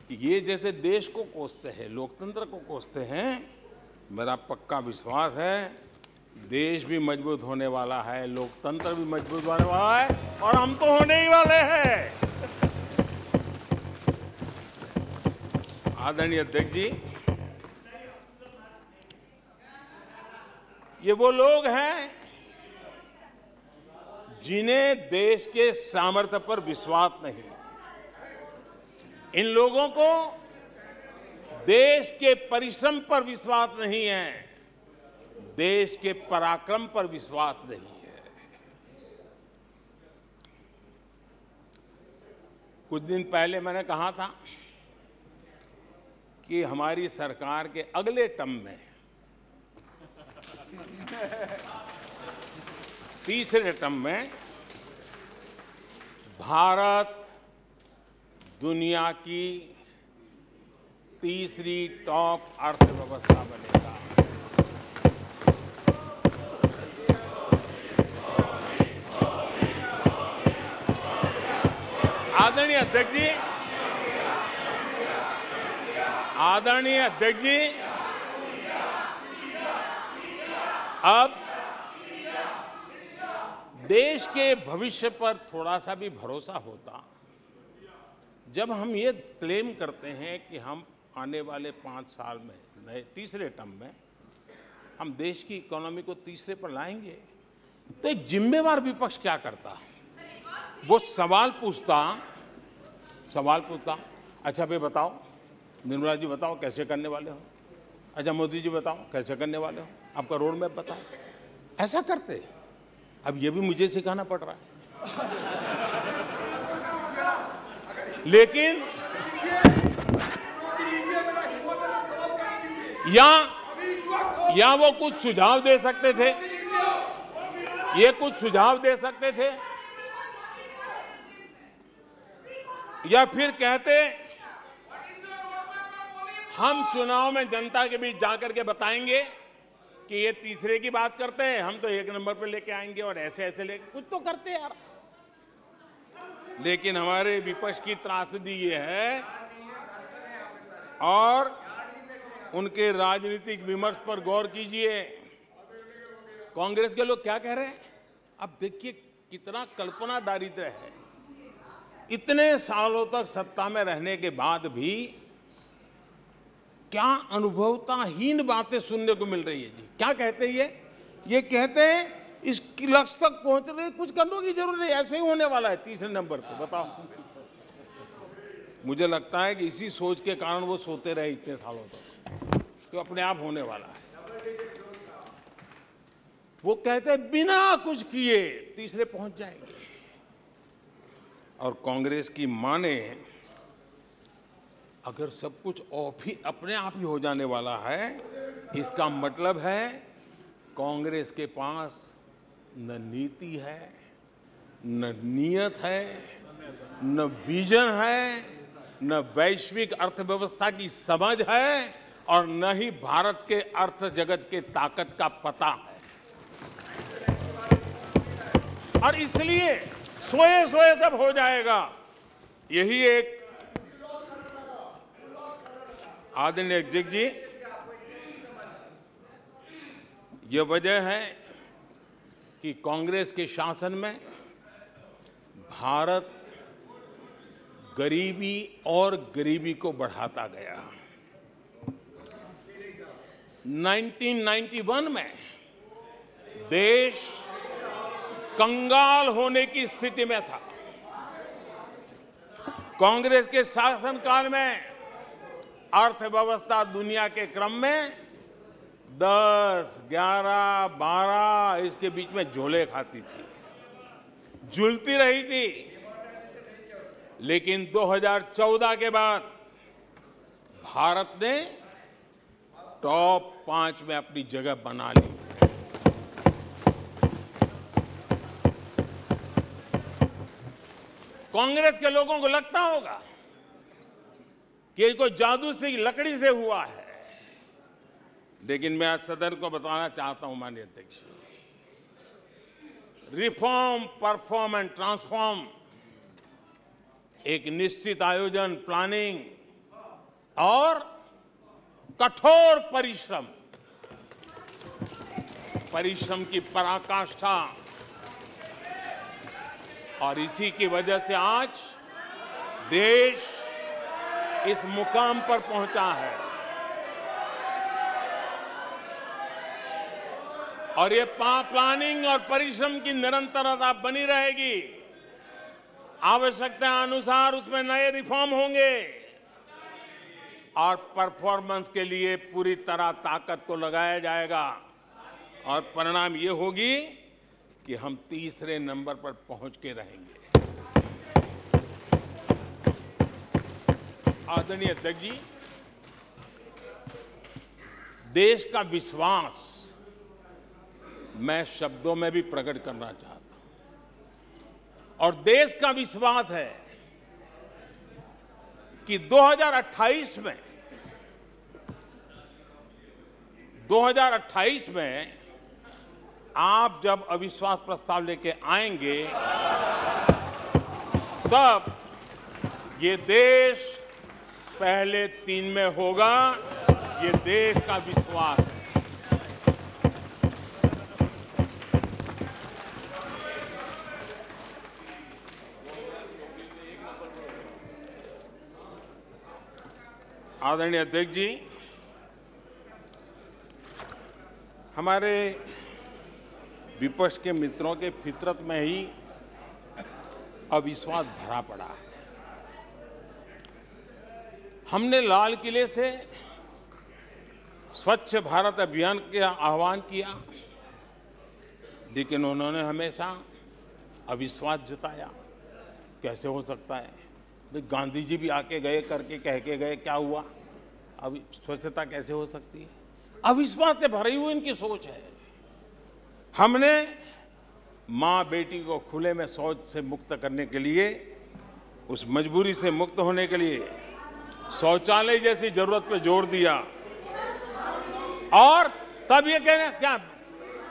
कि ये जैसे देश को कोसते हैं, लोकतंत्र को कोसते हैं, मेरा पक्का विश्वास है देश भी मजबूत होने वाला है, लोकतंत्र भी मजबूत होने वाला है, और हम तो होने ही वाले हैं। आदरणीय अध्यक्ष जी, ये वो लोग हैं जिन्हें देश के सामर्थ्य पर विश्वास नहीं। इन लोगों को देश के परिश्रम पर विश्वास नहीं है, देश के पराक्रम पर विश्वास नहीं है। कुछ दिन पहले मैंने कहा था कि हमारी सरकार के अगले टर्म में, तीसरे टर्म में, भारत दुनिया की तीसरी टॉप अर्थव्यवस्था बनेगा। आदरणीय अध्यक्ष जी, आदरणीय अध्यक्ष जी, अब देश के भविष्य पर थोड़ा सा भी भरोसा होता जब हम ये क्लेम करते हैं कि हम आने वाले 5 साल में, नए तीसरे टर्म में, हम देश की इकोनॉमी को तीसरे पर लाएंगे। तो एक जिम्मेवार विपक्ष क्या करता? वो सवाल पूछता, अच्छा भाई बताओ, निर्मला जी बताओ कैसे करने वाले हो, अच्छा मोदी जी बताओ कैसे करने वाले हो, आपका रोड मैप बताओ। ऐसा करते। अब ये भी मुझे सिखाना पड़ रहा है। लेकिन या वो कुछ सुझाव दे सकते थे, ये कुछ सुझाव दे सकते थे, या फिर कहते हम चुनाव में जनता के बीच जाकर के बताएंगे कि ये तीसरे की बात करते हैं, हम तो 1 नंबर पे लेके आएंगे, और ऐसे ऐसे लेके कुछ तो करते यार। लेकिन हमारे विपक्ष की त्रासदी ये है, और उनके राजनीतिक विमर्श पर गौर कीजिए। कांग्रेस के लोग क्या कह रहे हैं? अब देखिए कितना कल्पना दारिद्र्य है। इतने सालों तक सत्ता में रहने के बाद भी क्या अनुभवताहीन बातें सुनने को मिल रही है जी। क्या कहते हैं ये कहते हैं इस लक्ष्य तक पहुंचने कुछ करने की जरूरत नहीं, ऐसे ही होने वाला है तीसरे नंबर पे। बताओ, मुझे लगता है कि इसी सोच के कारण वो सोते रहे इतने सालों तक, तो अपने आप होने वाला है। वो कहते हैं बिना कुछ किए तीसरे पहुंच जाएंगे, और कांग्रेस की माने अगर सब कुछ अपने आप ही हो जाने वाला है, इसका मतलब है कांग्रेस के पास न नीति है, न नीयत है, न विजन है, न वैश्विक अर्थव्यवस्था की समझ है और न ही भारत के अर्थ जगत के ताकत का पता है। और इसलिए सोए सोए सब हो जाएगा, यही एक आदरणीय अध्यक्ष जी, ये वजह है कि कांग्रेस के शासन में भारत गरीबी और गरीबी को बढ़ाता गया। 1991 में देश कंगाल होने की स्थिति में था। कांग्रेस के शासनकाल में अर्थव्यवस्था दुनिया के क्रम में 10, 11, 12 इसके बीच में झोले खाती थी, झूलती रही थी। लेकिन 2014 के बाद भारत ने टॉप 5 में अपनी जगह बना ली। कांग्रेस के लोगों को लगता होगा कि ये कोई जादू से लकड़ी से हुआ है, लेकिन मैं आज सदन को बताना चाहता हूं माननीय अध्यक्ष, रिफॉर्म, परफॉर्म एंड ट्रांसफॉर्म एक निश्चित आयोजन, प्लानिंग और कठोर परिश्रम की पराकाष्ठा, और इसी की वजह से आज देश इस मुकाम पर पहुंचा है। और ये प्लानिंग और परिश्रम की निरंतरता बनी रहेगी। आवश्यकता अनुसार उसमें नए रिफॉर्म होंगे और परफॉर्मेंस के लिए पूरी तरह ताकत को लगाया जाएगा, और परिणाम ये होगी कि हम तीसरे नंबर पर पहुंच के रहेंगे। आदरणीय अध्यक्ष जी, देश का विश्वास मैं शब्दों में भी प्रकट करना चाहता हूं, और देश का विश्वास है कि 2028 में आप जब अविश्वास प्रस्ताव लेके आएंगे, तब ये देश पहले 3 में होगा। ये देश का विश्वास है। आदरणीय अध्यक्ष जी, हमारे विपक्ष के मित्रों के फितरत में ही अविश्वास भरा पड़ा है। हमने लाल किले से स्वच्छ भारत अभियान का आह्वान किया, लेकिन उन्होंने हमेशा अविश्वास जताया। कैसे हो सकता है? भाई गांधी जी भी आके गए, करके कह के गए, क्या हुआ? अब स्वच्छता कैसे हो सकती है? अविश्वास से भरी हुई इनकी सोच है। हमने माँ बेटी को खुले में शौच से मुक्त करने के लिए, उस मजबूरी से मुक्त होने के लिए शौचालय जैसी जरूरत पे जोर दिया, और तब ये कहना, क्या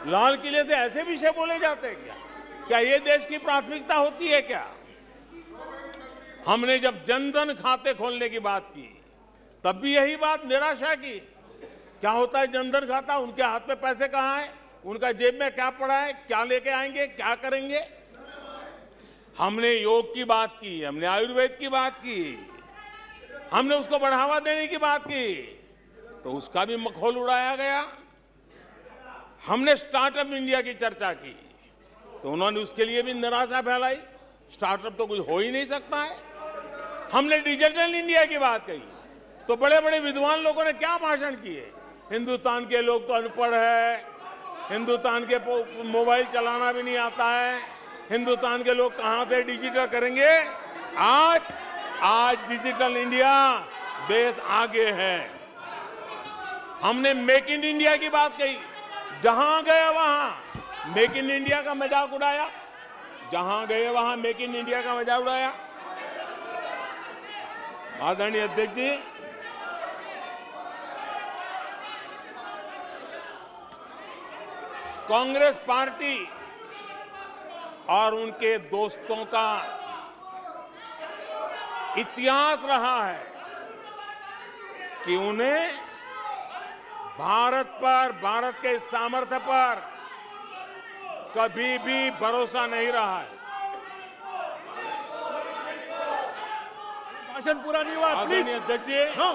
लाल किले से ऐसे विषय बोले जाते हैं क्या? क्या ये देश की प्राथमिकता होती है क्या? हमने जब जनधन खाते खोलने की बात की, तब भी यही बात निराशा की। क्या होता है जनधन खाता? उनके हाथ में पैसे कहाँ है? उनका जेब में क्या पड़ा है? क्या लेके आएंगे? क्या करेंगे? हमने योग की बात की, हमने आयुर्वेद की बात की, हमने उसको बढ़ावा देने की बात की, तो उसका भी मखौल उड़ाया गया। हमने स्टार्टअप इंडिया की चर्चा की, तो उन्होंने उसके लिए भी निराशा फैलाई। स्टार्टअप तो कुछ हो ही नहीं सकता है। हमने डिजिटल इंडिया की बात कही, तो बड़े बड़े विद्वान लोगों ने क्या भाषण किए। हिंदुस्तान के लोग तो अनपढ़ है, हिंदुस्तान के मोबाइल चलाना भी नहीं आता है, हिंदुस्तान के लोग कहां से डिजिटल करेंगे। आज डिजिटल इंडिया, देश आगे है। हमने मेक इन इंडिया की बात कही, जहां गए वहां मेक इन इंडिया का मजाक उड़ाया, जहां गए वहां मेक इन इंडिया का मजाक उड़ाया। आदरणीय अध्यक्ष जी, कांग्रेस पार्टी और उनके दोस्तों का इतिहास रहा है कि उन्हें भारत पर, भारत के सामर्थ्य पर कभी भी भरोसा नहीं रहा है। भाषण पूरा नहीं हुआ, आदरणीय अध्यक्ष जी, हाँ।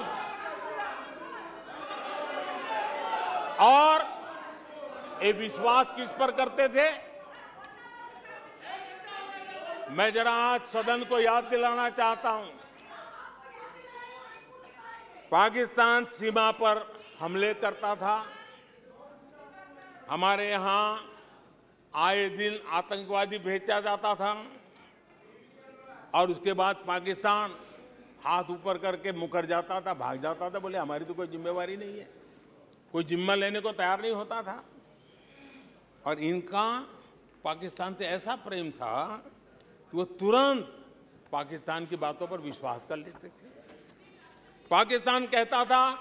और ये विश्वास किस पर करते थे? मैं जरा आज सदन को याद दिलाना चाहता हूं। पाकिस्तान सीमा पर हमले करता था। हमारे यहां आए दिन आतंकवादी भेजा जाता था और उसके बाद पाकिस्तान हाथ ऊपर करके मुकर जाता था, भाग जाता था, बोले हमारी तो कोई जिम्मेवारी नहीं है, कोई जिम्मा लेने को तैयार नहीं होता था। और इनका पाकिस्तान से ऐसा प्रेम था कि वो तुरंत पाकिस्तान की बातों पर विश्वास कर लेते थे। पाकिस्तान कहता था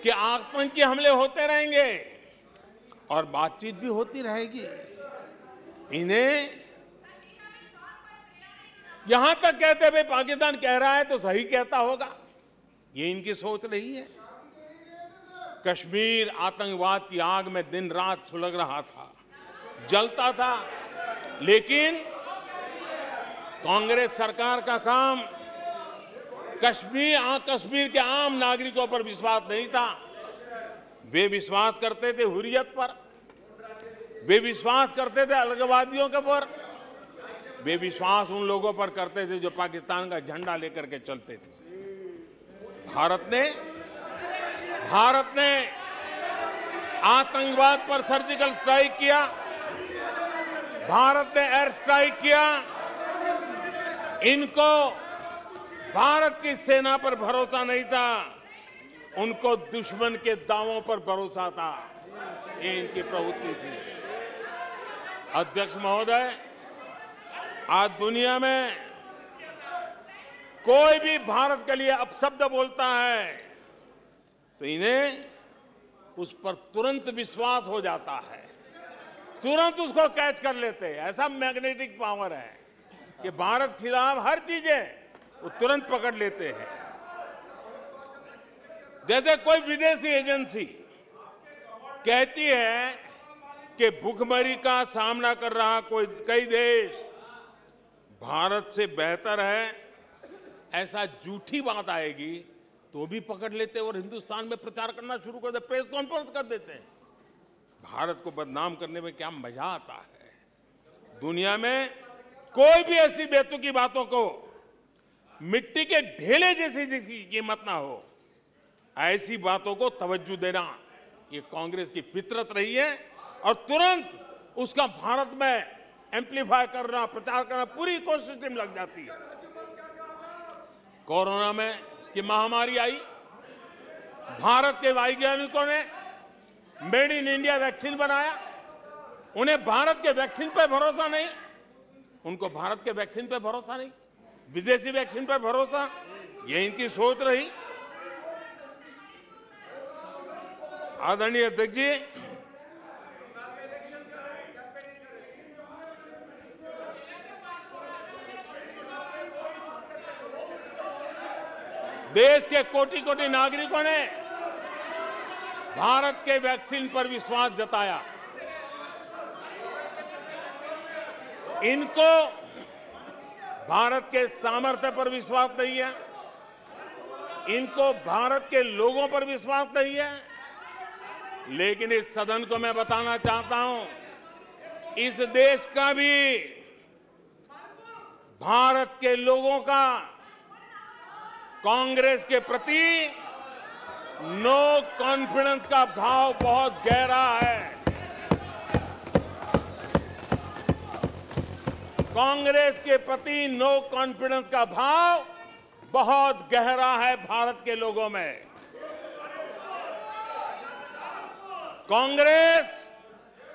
कि आतंकी हमले होते रहेंगे और बातचीत भी होती रहेगी। इन्हें यहां तक कहते भाई पाकिस्तान कह रहा है तो सही कहता होगा, ये इनकी सोच रही है। कश्मीर आतंकवाद की आग में दिन रात सुलग रहा था, जलता था, लेकिन कांग्रेस सरकार का काम कश्मीर के आम नागरिकों पर विश्वास नहीं था। वे विश्वास करते थे हुर्रियत पर, वे विश्वास करते थे अलगाववादियों के पर, वे विश्वास उन लोगों पर करते थे जो पाकिस्तान का झंडा लेकर के चलते थे। भारत ने आतंकवाद पर सर्जिकल स्ट्राइक किया, भारत ने एयर स्ट्राइक किया। इनको भारत की सेना पर भरोसा नहीं था, उनको दुश्मन के दावों पर भरोसा था। ये इनकी प्रवृत्ति थी। अध्यक्ष महोदय, आज दुनिया में कोई भी भारत के लिए अपशब्द बोलता है तो इन्हें उस पर तुरंत विश्वास हो जाता है, तुरंत उसको कैच कर लेते हैं। ऐसा मैग्नेटिक पावर है कि भारत खिलाफ हर चीजें वो तुरंत पकड़ लेते हैं। जैसे कोई विदेशी एजेंसी कहती है कि भूखमरी का सामना कर रहा कई देश भारत से बेहतर है, ऐसा झूठी बात आएगी तो भी पकड़ लेते और हिंदुस्तान में प्रचार करना शुरू कर देते, प्रेस कॉन्फ्रेंस कर देते हैं। भारत को बदनाम करने में क्या मजा आता है। दुनिया में कोई भी ऐसी बेतुकी बातों को मिट्टी के ढेले जैसी जिसकी कीमत ना हो, ऐसी बातों को तवज्जो देना ये कांग्रेस की फितरत रही है और तुरंत उसका भारत में एम्पलीफाई करना, प्रचार करना पूरी कोशिश टीम लग जाती है। कोरोना में की महामारी आई, भारत के वैज्ञानिकों ने मेड इन इंडिया वैक्सीन बनाया। उन्हें भारत के वैक्सीन पर भरोसा नहीं, उनको भारत के वैक्सीन पर भरोसा नहीं, विदेशी वैक्सीन पर भरोसा, ये इनकी सोच रही। आदरणीय अध्यक्ष जी, देश के कोटि कोटि नागरिकों ने भारत के वैक्सीन पर विश्वास जताया। इनको भारत के सामर्थ्य पर विश्वास नहीं है, इनको भारत के लोगों पर विश्वास नहीं है। लेकिन इस सदन को मैं बताना चाहता हूं, इस देश का भी, भारत के लोगों का कांग्रेस के प्रति नो कॉन्फिडेंस का भाव बहुत गहरा है। कांग्रेस के प्रति नो कॉन्फिडेंस का भाव बहुत गहरा है भारत के लोगों में। कांग्रेस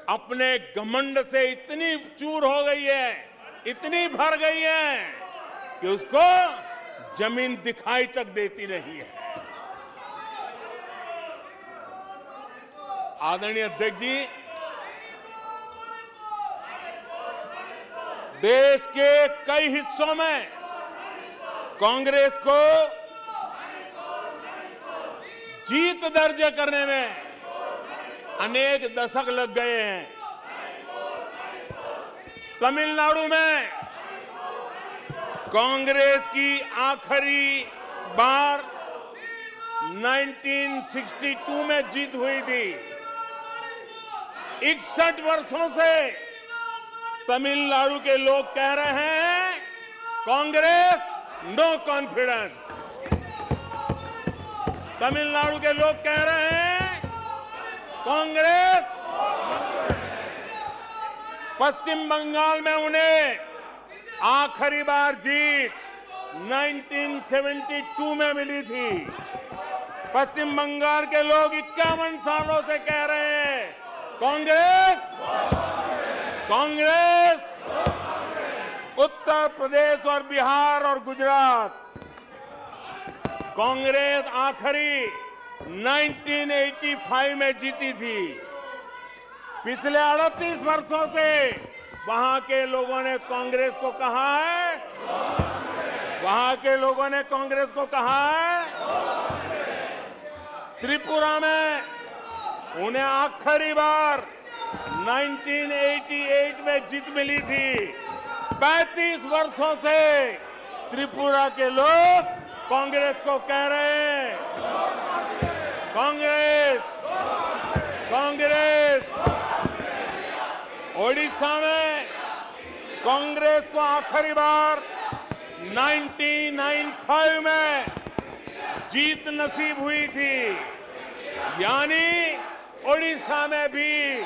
अपने घमंड से इतनी चूर हो गई है, इतनी भर गई है कि उसको जमीन दिखाई तक देती नहीं है। आदरणीय अध्यक्ष जी, देश के कई हिस्सों में कांग्रेस को जीत दर्ज करने में अनेक दशक लग गए हैं। तमिलनाडु में कांग्रेस की आखिरी बार 1962 में जीत हुई थी। 61 वर्षों से तमिलनाडु के लोग कह रहे हैं कांग्रेस नो कॉन्फिडेंस। तमिलनाडु के लोग कह रहे हैं कांग्रेस। पश्चिम बंगाल में उन्हें आखिरी बार जीत 1972 में मिली थी। पश्चिम बंगाल के लोग 51 सालों से कह रहे हैं कांग्रेस कांग्रेस। उत्तर प्रदेश और बिहार और गुजरात कांग्रेस आखिरी 1985 में जीती थी। पिछले 38 वर्षों से वहां के लोगों ने कांग्रेस को कहा है, वहां के लोगों ने कांग्रेस को कहा है। त्रिपुरा में उन्हें आखिरी बार 1988 में जीत मिली थी। 35 वर्षों से त्रिपुरा के लोग कांग्रेस को कह रहे हैं कांग्रेस कांग्रेस। ओडिशा में कांग्रेस को आखिरी बार 1995 में जीत नसीब हुई थी। यानी ओडिशा में भी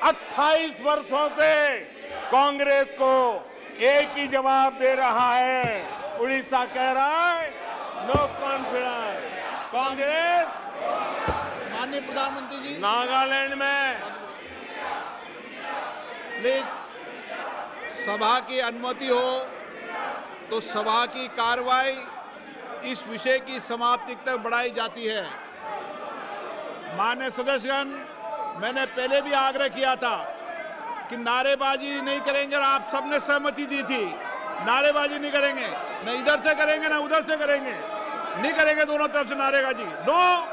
28 वर्षों से कांग्रेस को एक ही जवाब दे रहा है। उड़ीसा कह रहा है नो कॉन्फिडेंस कांग्रेस। माननीय प्रधानमंत्री जी, नागालैंड में सभा की अनुमति हो तो सभा की कार्रवाई इस विषय की समाप्ति तक बढ़ाई जाती है। माननीय सदस्यगण, मैंने पहले भी आग्रह किया था कि नारेबाजी नहीं करेंगे और आप सबने सहमति दी थी। नारेबाजी नहीं करेंगे, न इधर से करेंगे ना उधर से करेंगे, नहीं करेंगे दोनों तरफ से नारेबाजी। नो,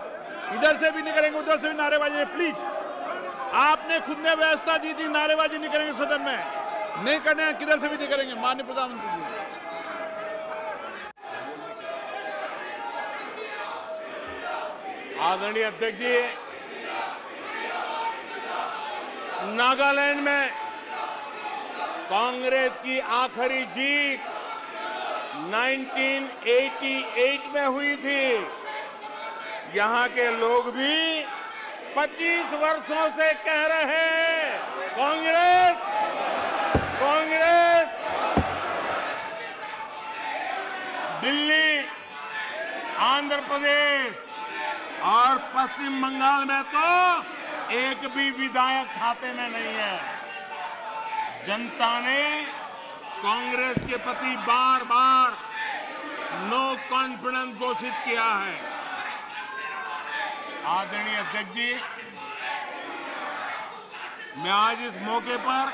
इधर से भी नहीं करेंगे उधर से भी नारेबाजी। प्लीज, आपने खुद ने व्यवस्था दी थी, नारेबाजी नहीं करेंगे सदन में, नहीं करने किधर से भी नहीं करेंगे। माननीय प्रधानमंत्री जी, आदरणीय अध्यक्ष जी, नागालैंड में कांग्रेस की आखिरी जीत 1988 में हुई थी। यहां के लोग भी 25 वर्षों से कह रहे हैं कांग्रेस कांग्रेस। दिल्ली, आंध्र प्रदेश और पश्चिम बंगाल में तो एक भी विधायक खाते में नहीं है। जनता ने कांग्रेस के प्रति बार बार नो कॉन्फिडेंस घोषित किया है। आदरणीय अध्यक्ष जी, मैं आज इस मौके पर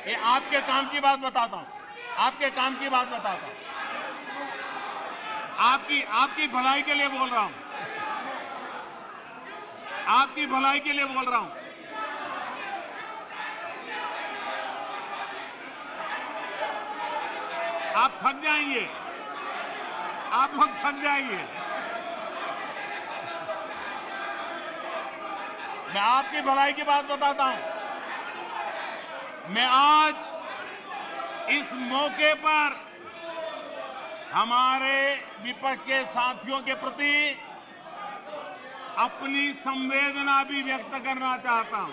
ये आपके काम की बात बताता हूं, आपके काम की बात बताता हूं, आपकी भलाई के लिए बोल रहा हूं, आपकी भलाई के लिए बोल रहा हूं। आप थक जाएंगे, आप लोग थक जाएंगे। मैं आपकी भलाई की बात बताता हूं। मैं आज इस मौके पर हमारे विपक्ष के साथियों के प्रति अपनी संवेदना भी व्यक्त करना चाहता हूं।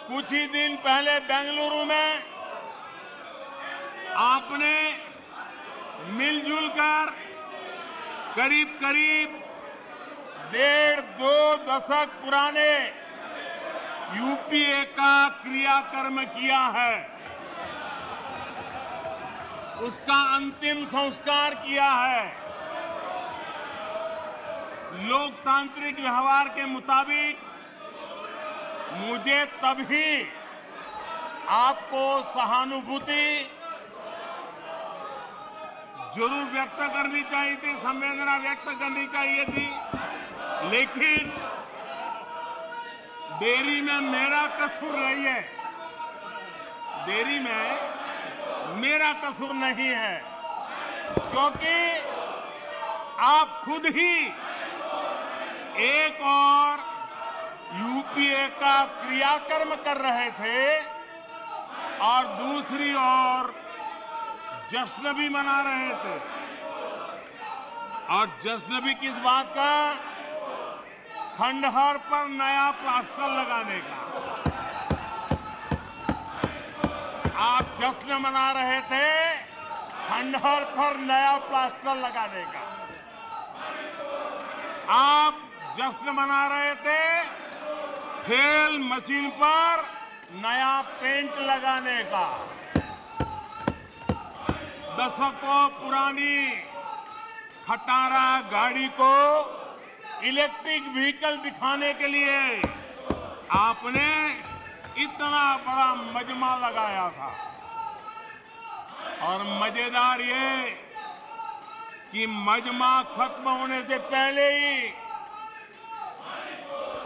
कुछ ही दिन पहले बेंगलुरु में आपने मिलजुल कर करीब करीब 1.5-2 दशक पुराने यूपी यूपीए का क्रियाकर्म किया है, उसका अंतिम संस्कार किया है। लोकतांत्रिक व्यवहार के मुताबिक मुझे तभी आपको सहानुभूति जरूर व्यक्त करनी चाहिए थी, संवेदना व्यक्त करनी चाहिए थी, लेकिन देरी में मेरा कसूर नहीं है। देरी में मेरा कसूर नहीं है, क्योंकि आप खुद ही एक और यूपीए का क्रियाकर्म कर रहे थे और दूसरी ओर जश्न भी मना रहे थे। और जश्न भी किस बात का? खंडहर पर नया प्लास्टर लगाने का। आप जश्न मना रहे थे खंडहर पर नया प्लास्टर लगाने का। आप जश्न मना रहे थे खेल मशीन पर नया पेंट लगाने का। दशकों पुरानी खटारा गाड़ी को इलेक्ट्रिक व्हीकल दिखाने के लिए आपने इतना बड़ा मजमा लगाया था। और मजेदार ये कि मजमा खत्म होने से पहले ही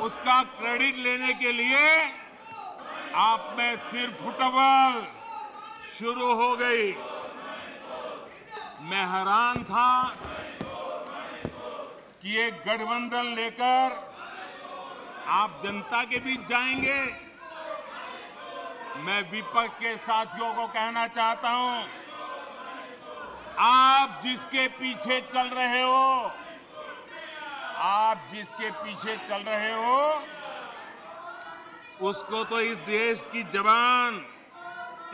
उसका क्रेडिट लेने के लिए आप में सिर फुटबॉल शुरू हो गई। मैं हैरान था कि ये गठबंधन लेकर आप जनता के बीच जाएंगे। मैं विपक्ष के साथियों को कहना चाहता हूं, आप जिसके पीछे चल रहे हो, आप जिसके पीछे चल रहे हो, उसको तो इस देश की जबान,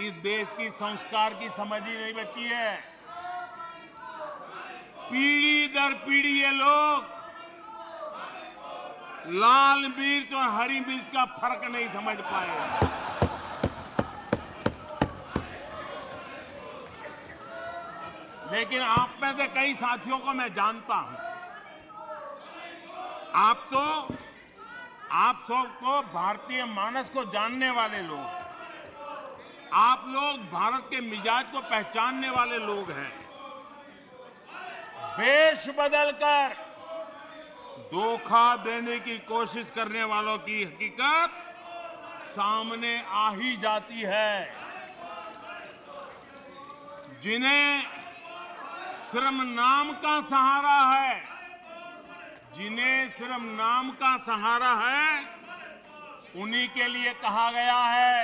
इस देश की संस्कार की समझ ही नहीं बची है। पीढ़ी दर पीढ़ी ये लोग लाल मिर्च और हरी मिर्च का फर्क नहीं समझ पाए। लेकिन आप में से कई साथियों को मैं जानता हूं। आप सबको भारतीय मानस को जानने वाले लोग, आप लोग भारत के मिजाज को पहचानने वाले लोग हैं। वेश बदलकर धोखा देने की कोशिश करने वालों की हकीकत सामने आ ही जाती है। जिन्हें सिर्फ नाम का सहारा है, जिन्हें सिर्फ नाम का सहारा है, उन्हीं के लिए कहा गया है,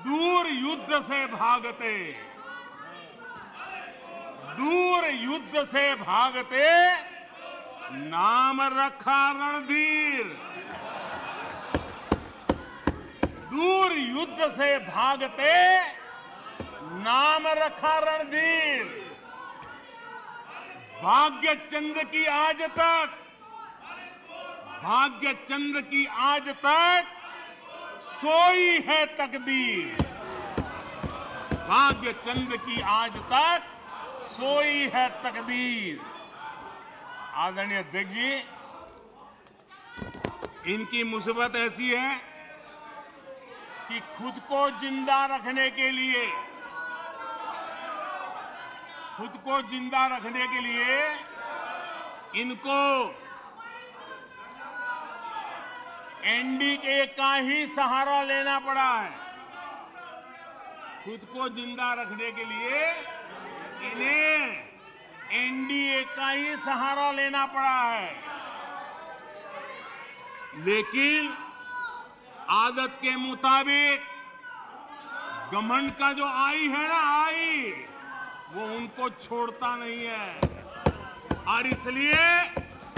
दूर युद्ध से भागते, दूर युद्ध से भागते, नाम रखा रणधीर। दूर युद्ध से भागते, नाम रखा रणधीर। भाग्य चंद की आज तक, भाग्य चंद की आज तक सोई है तकदीर। भाग्य चंद की आज तक सोई है तकदीर। आदरणीय अध्यक्ष जी, इनकी मुसीबत ऐसी है कि खुद को जिंदा रखने के लिए, खुद को जिंदा रखने के लिए इनको एनडीए का ही सहारा लेना पड़ा है। खुद को जिंदा रखने के लिए इन्हें एनडीए का ही सहारा लेना पड़ा है। लेकिन आदत के मुताबिक घमंड का जो आई है ना, आई, वो उनको छोड़ता नहीं है। और इसलिए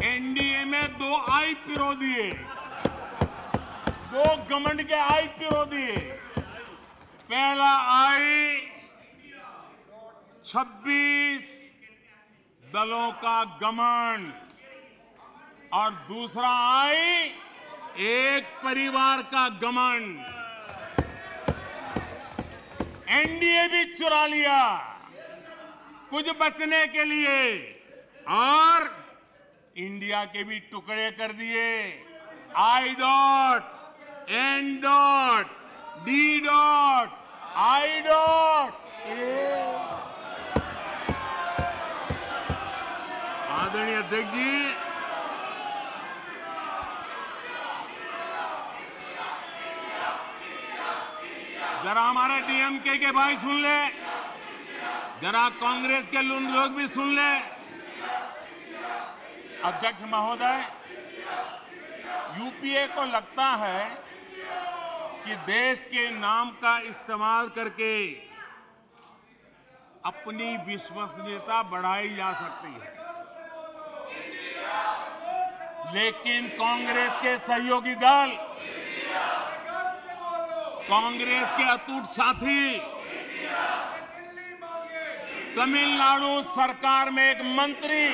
एनडीए में 2 आई पिरो दिए, 2 घमंड के आई पिरो दिए। पहला आई 26 दलों का घमंड, और दूसरा आई एक परिवार का घमंड एनडीए भी चुरा लिया कुछ बचने के लिए और इंडिया के भी टुकड़े कर दिए। I dot N dot D dot I dot. आदरणीय अध्यक्ष जी, जरा हमारे डीएमके के भाई सुन ले, जरा कांग्रेस के लोग भी सुन ले। अध्यक्ष महोदय, यूपीए को लगता है कि देश के नाम का इस्तेमाल करके अपनी विश्वसनीयता बढ़ाई जा सकती है, लेकिन कांग्रेस के सहयोगी दल, कांग्रेस के अटूट साथी तमिलनाडु सरकार में एक मंत्री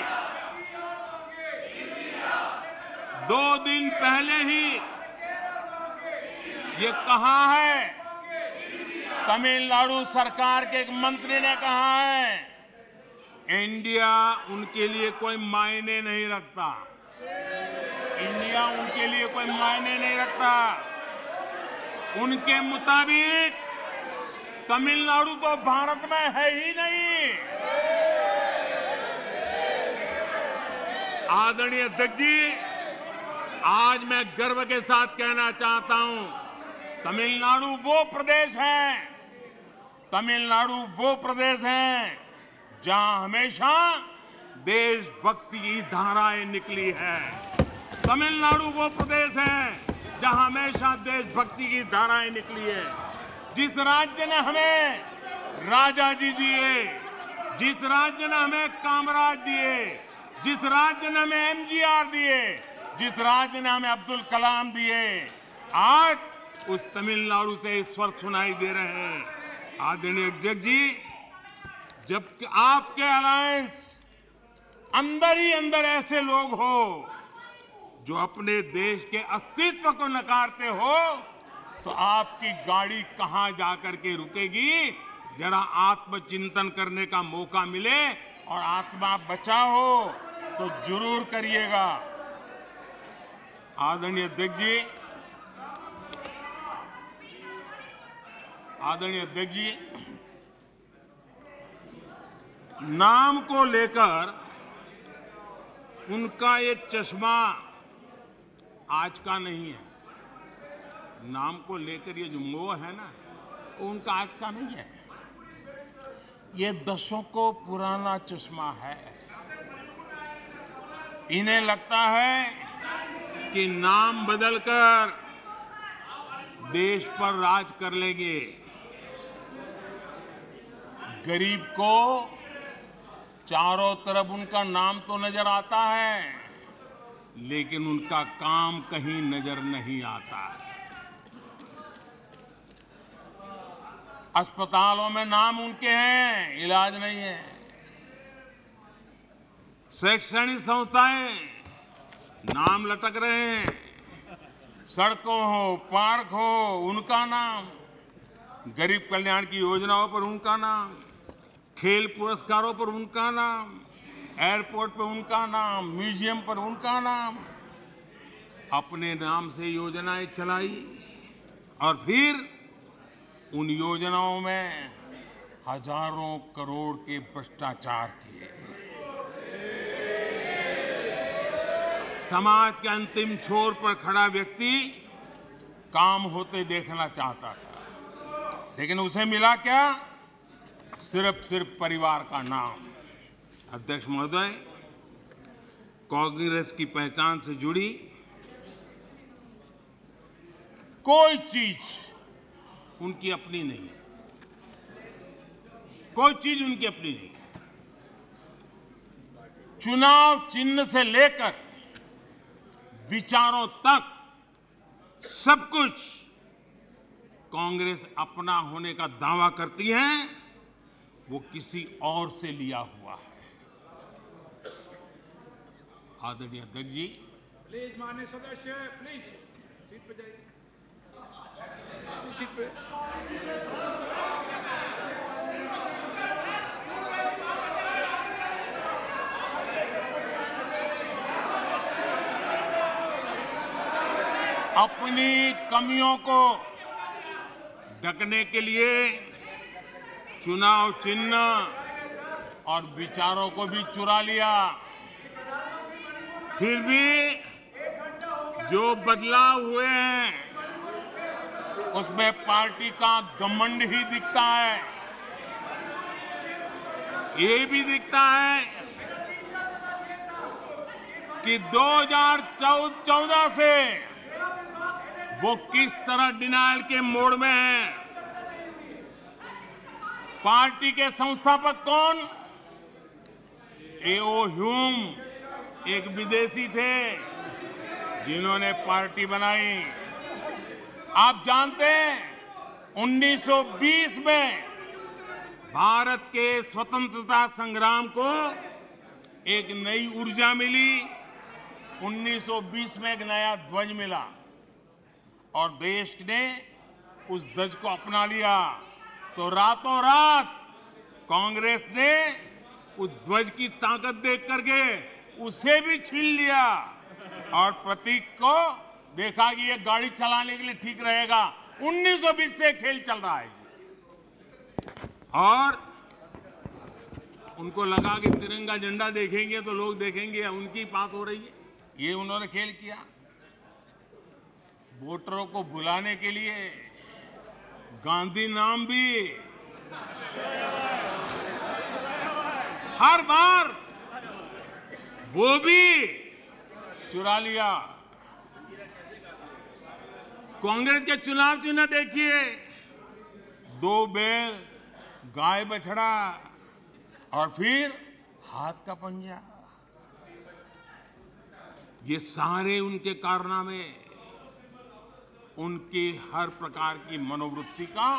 2 दिन पहले ही ये कहा है, तमिलनाडु सरकार के एक मंत्री ने कहा है इंडिया उनके लिए कोई मायने नहीं रखता, इंडिया उनके लिए कोई मायने नहीं रखता। उनके मुताबिक तमिलनाडु तो भारत में है ही नहीं। आदरणीय अध्यक्ष जी, आज मैं गर्व के साथ कहना चाहता हूं, तमिलनाडु वो प्रदेश है, तमिलनाडु वो प्रदेश है जहां हमेशा देशभक्ति की धाराएं निकली है। तमिलनाडु वो प्रदेश है जहां हमेशा देशभक्ति की धाराएं निकली है। जिस राज्य ने हमें राजा जी दिए, जिस राज्य ने हमें कामराज दिए, जिस राज्य ने हमें एमजीआर दिए, जिस राज्य ने हमें अब्दुल कलाम दिए, आज उस तमिलनाडु से स्वर सुनाई दे रहे हैं। आदरणीय अध्यक्ष जी, जब आपके अलायंस अंदर ही अंदर ऐसे लोग हो जो अपने देश के अस्तित्व को नकारते हो, तो आपकी गाड़ी कहां जाकर के रुकेगी? जरा आत्मचिंतन करने का मौका मिले और आत्मा बचाओ तो जरूर करिएगा। आदरणीय अध्यक्ष जी, आदरणीय अध्यक्ष जी, नाम को लेकर उनका ये चश्मा आज का नहीं है। नाम को लेकर ये जो मोह है ना, वो उनका आज का नहीं है, ये दशकों पुराना चश्मा है। इन्हें लगता है कि नाम बदलकर देश पर राज कर लेंगे। गरीब को चारों तरफ उनका नाम तो नजर आता है, लेकिन उनका काम कहीं नजर नहीं आता। अस्पतालों में नाम उनके हैं, इलाज नहीं है। शैक्षणिक संस्थाएं नाम लटक रहे हैं। सड़कों हो, पार्क हो, उनका नाम। गरीब कल्याण की योजनाओं पर उनका नाम, खेल पुरस्कारों पर उनका नाम, एयरपोर्ट पर उनका नाम, म्यूजियम पर उनका नाम। अपने नाम से योजनाएं चलाई और फिर उन योजनाओं में हजारों करोड़ के भ्रष्टाचार किए। समाज के अंतिम छोर पर खड़ा व्यक्ति काम होते देखना चाहता था, लेकिन उसे मिला क्या? सिर्फ परिवार का नाम। अध्यक्ष महोदय, कांग्रेस की पहचान से जुड़ी कोई चीज उनकी अपनी नहीं है, कोई चीज उनकी अपनी नहीं है। चुनाव चिन्ह से लेकर विचारों तक सब कुछ कांग्रेस अपना होने का दावा करती है, वो किसी और से लिया हुआ है। आदरणीय अध्यक्ष जी, प्लीज माननीय सदस्य प्लीज। सीट पे जाइए, सीट पे। अपनी कमियों को ढकने के लिए चुनाव चिन्ह और विचारों को भी चुरा लिया। फिर भी जो बदलाव हुए हैं उसमें पार्टी का घमंड ही दिखता है। ये भी दिखता है कि 2014 से वो किस तरह डिनायल के मोड में है। पार्टी के संस्थापक कौन? ए.ओ. ह्यूम एक विदेशी थे जिन्होंने पार्टी बनाई। आप जानते हैं 1920 में भारत के स्वतंत्रता संग्राम को एक नई ऊर्जा मिली। 1920 में एक नया ध्वज मिला और देश ने उस ध्वज को अपना लिया। तो रातों रात कांग्रेस ने उस ध्वज की ताकत देख करके उसे भी छीन लिया और प्रतीक को देखा कि ये गाड़ी चलाने के लिए ठीक रहेगा। 1920 से खेल चल रहा है और उनको लगा कि तिरंगा झंडा देखेंगे तो लोग देखेंगे उनकी बात हो रही है। ये उन्होंने खेल किया। वोटरों को बुलाने के लिए गांधी नाम भी हर बार वो भी चुरा लिया। कांग्रेस के चुनाव चिन्ह देखिए, 2 बैल, गाय बछड़ा और फिर हाथ का पंजा। ये सारे उनके कारनामे उनकी हर प्रकार की मनोवृत्ति का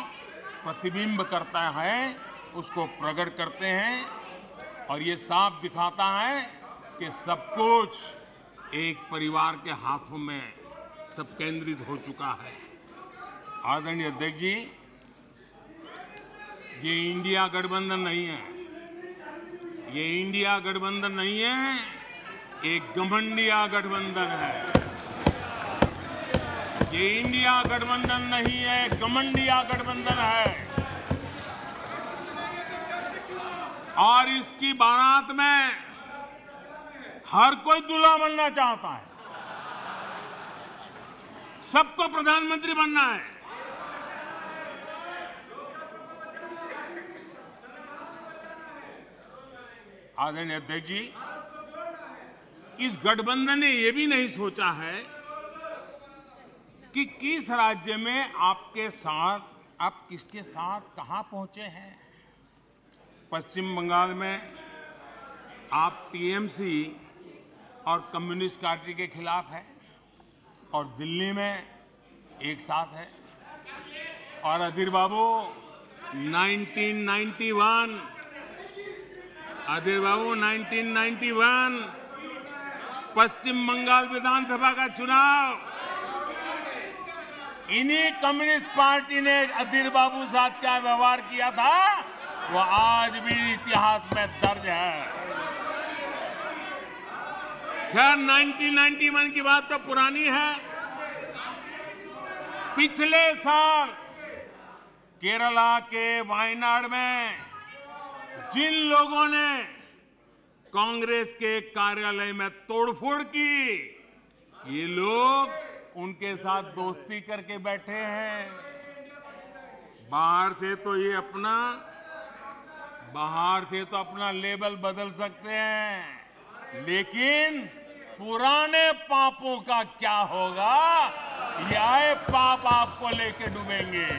प्रतिबिंब करता है, उसको प्रकट करते हैं और ये साफ दिखाता है कि सब कुछ एक परिवार के हाथों में सब केंद्रित हो चुका है। आदरणीय अध्यक्ष जी, ये इंडिया गठबंधन नहीं है, ये इंडिया गठबंधन नहीं है, एक घमंडिया गठबंधन है। ये इंडिया गठबंधन नहीं है, घमंडिया गठबंधन है। और इसकी बारात में हर कोई दूल्हा बनना चाहता है, सबको प्रधानमंत्री बनना है। आदरणीय अध्यक्ष जी, इस गठबंधन ने यह भी नहीं सोचा है कि किस राज्य में आपके साथ, आप किसके साथ कहां पहुंचे हैं। पश्चिम बंगाल में आप टीएमसी और कम्युनिस्ट पार्टी के खिलाफ है और दिल्ली में एक साथ है। और अधीर बाबू 1991 पश्चिम बंगाल विधानसभा का चुनाव इन्हीं कम्युनिस्ट पार्टी ने अधीर बाबू साथ क्या व्यवहार किया था वो आज भी इतिहास में दर्ज है। खैर 1991 की बात तो पुरानी है। पिछले साल केरला के वायनाड में जिन लोगों ने कांग्रेस के कार्यालय में तोड़फोड़ की, ये लोग उनके साथ दोस्ती करके बैठे हैं। बाहर से तो अपना लेबल बदल सकते हैं, लेकिन पुराने पापों का क्या होगा, ये आए पाप आपको लेके डूबेंगे।